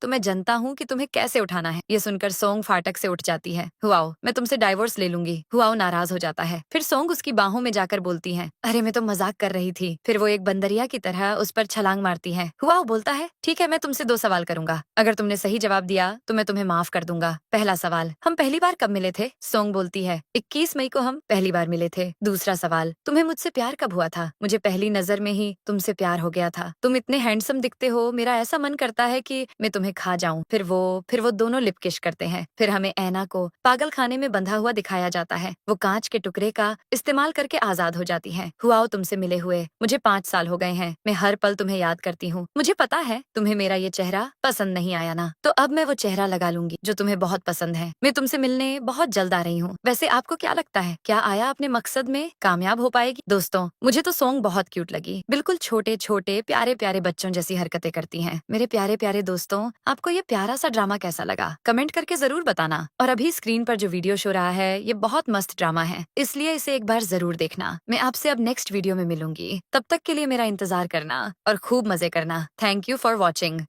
तो मैं जानता हूँ कि तुम्हें कैसे उठाना है। ये सुनकर सोंग फाटक से उठ जाती है। हुआओ मैं तुमसे डाइवोर्स ले लूंगी। हुआओ नाराज हो जाता है। फिर सोंग उसकी बाहों में जाकर बोलती है, अरे मैं तो मजाक कर रही थी। फिर वो एक बंदरिया की तरह उस पर छलांग मारती है। हुआओ बोलता है, ठीक है मैं तुमसे 2 सवाल करूंगा, अगर तुमने सही जवाब दिया तो मैं तुम्हें माफ कर दूंगा। पहला सवाल, हम पहली बार कब मिले थे? सोंग बोलती है, 21 मई को हम पहली बार मिले थे। दूसरा सवाल, तुम्हें मुझसे प्यार कब हुआ था? मुझे पहली नजर में ही तुमसे प्यार हो गया था, तुम इतने हैंडसम दिखते हो, मेरा ऐसा मन करता है कि मैं तुम्हें खा जाऊं। फिर वो दोनों लिप किस करते हैं। फिर हमें ऐना को पागल खाने में बंधा हुआ दिखाया जाता है। वो कांच के टुकड़े का इस्तेमाल करके आजाद हो जाती है। हुआओ तुमसे मिले हुए मुझे 5 साल हो गए हैं, मैं हर पल तुम्हें याद करती हूँ। मुझे पता है तुम्हें मेरा ये चेहरा पसंद नहीं आया ना, तो अब मैं वो चेहरा लगा लूंगी जो तुम्हें बहुत पसंद है। मैं तुमसे मिलने बहुत जल्द आ रही हूँ। वैसे आपको क्या लगता है, क्या आया अपने मकसद में कामयाब हो पाएगी? दोस्तों मुझे तो सोंग बहुत क्यूट लगी, बिल्कुल छोटे छोटे प्यारे प्यारे बच्चों जैसी हरकतें करती हैं। मेरे प्यारे प्यारे दोस्तों, आपको ये प्यारा सा ड्रामा कैसा लगा कमेंट करके जरूर बताना। और अभी स्क्रीन पर जो वीडियो शो रहा है ये बहुत मस्त ड्रामा है, इसलिए इसे एक बार जरूर देखना। मैं आपसे अब नेक्स्ट वीडियो में मिलूंगी, तब तक के लिए मेरा इंतजार करना और खूब मजे करना। Thank you for watching.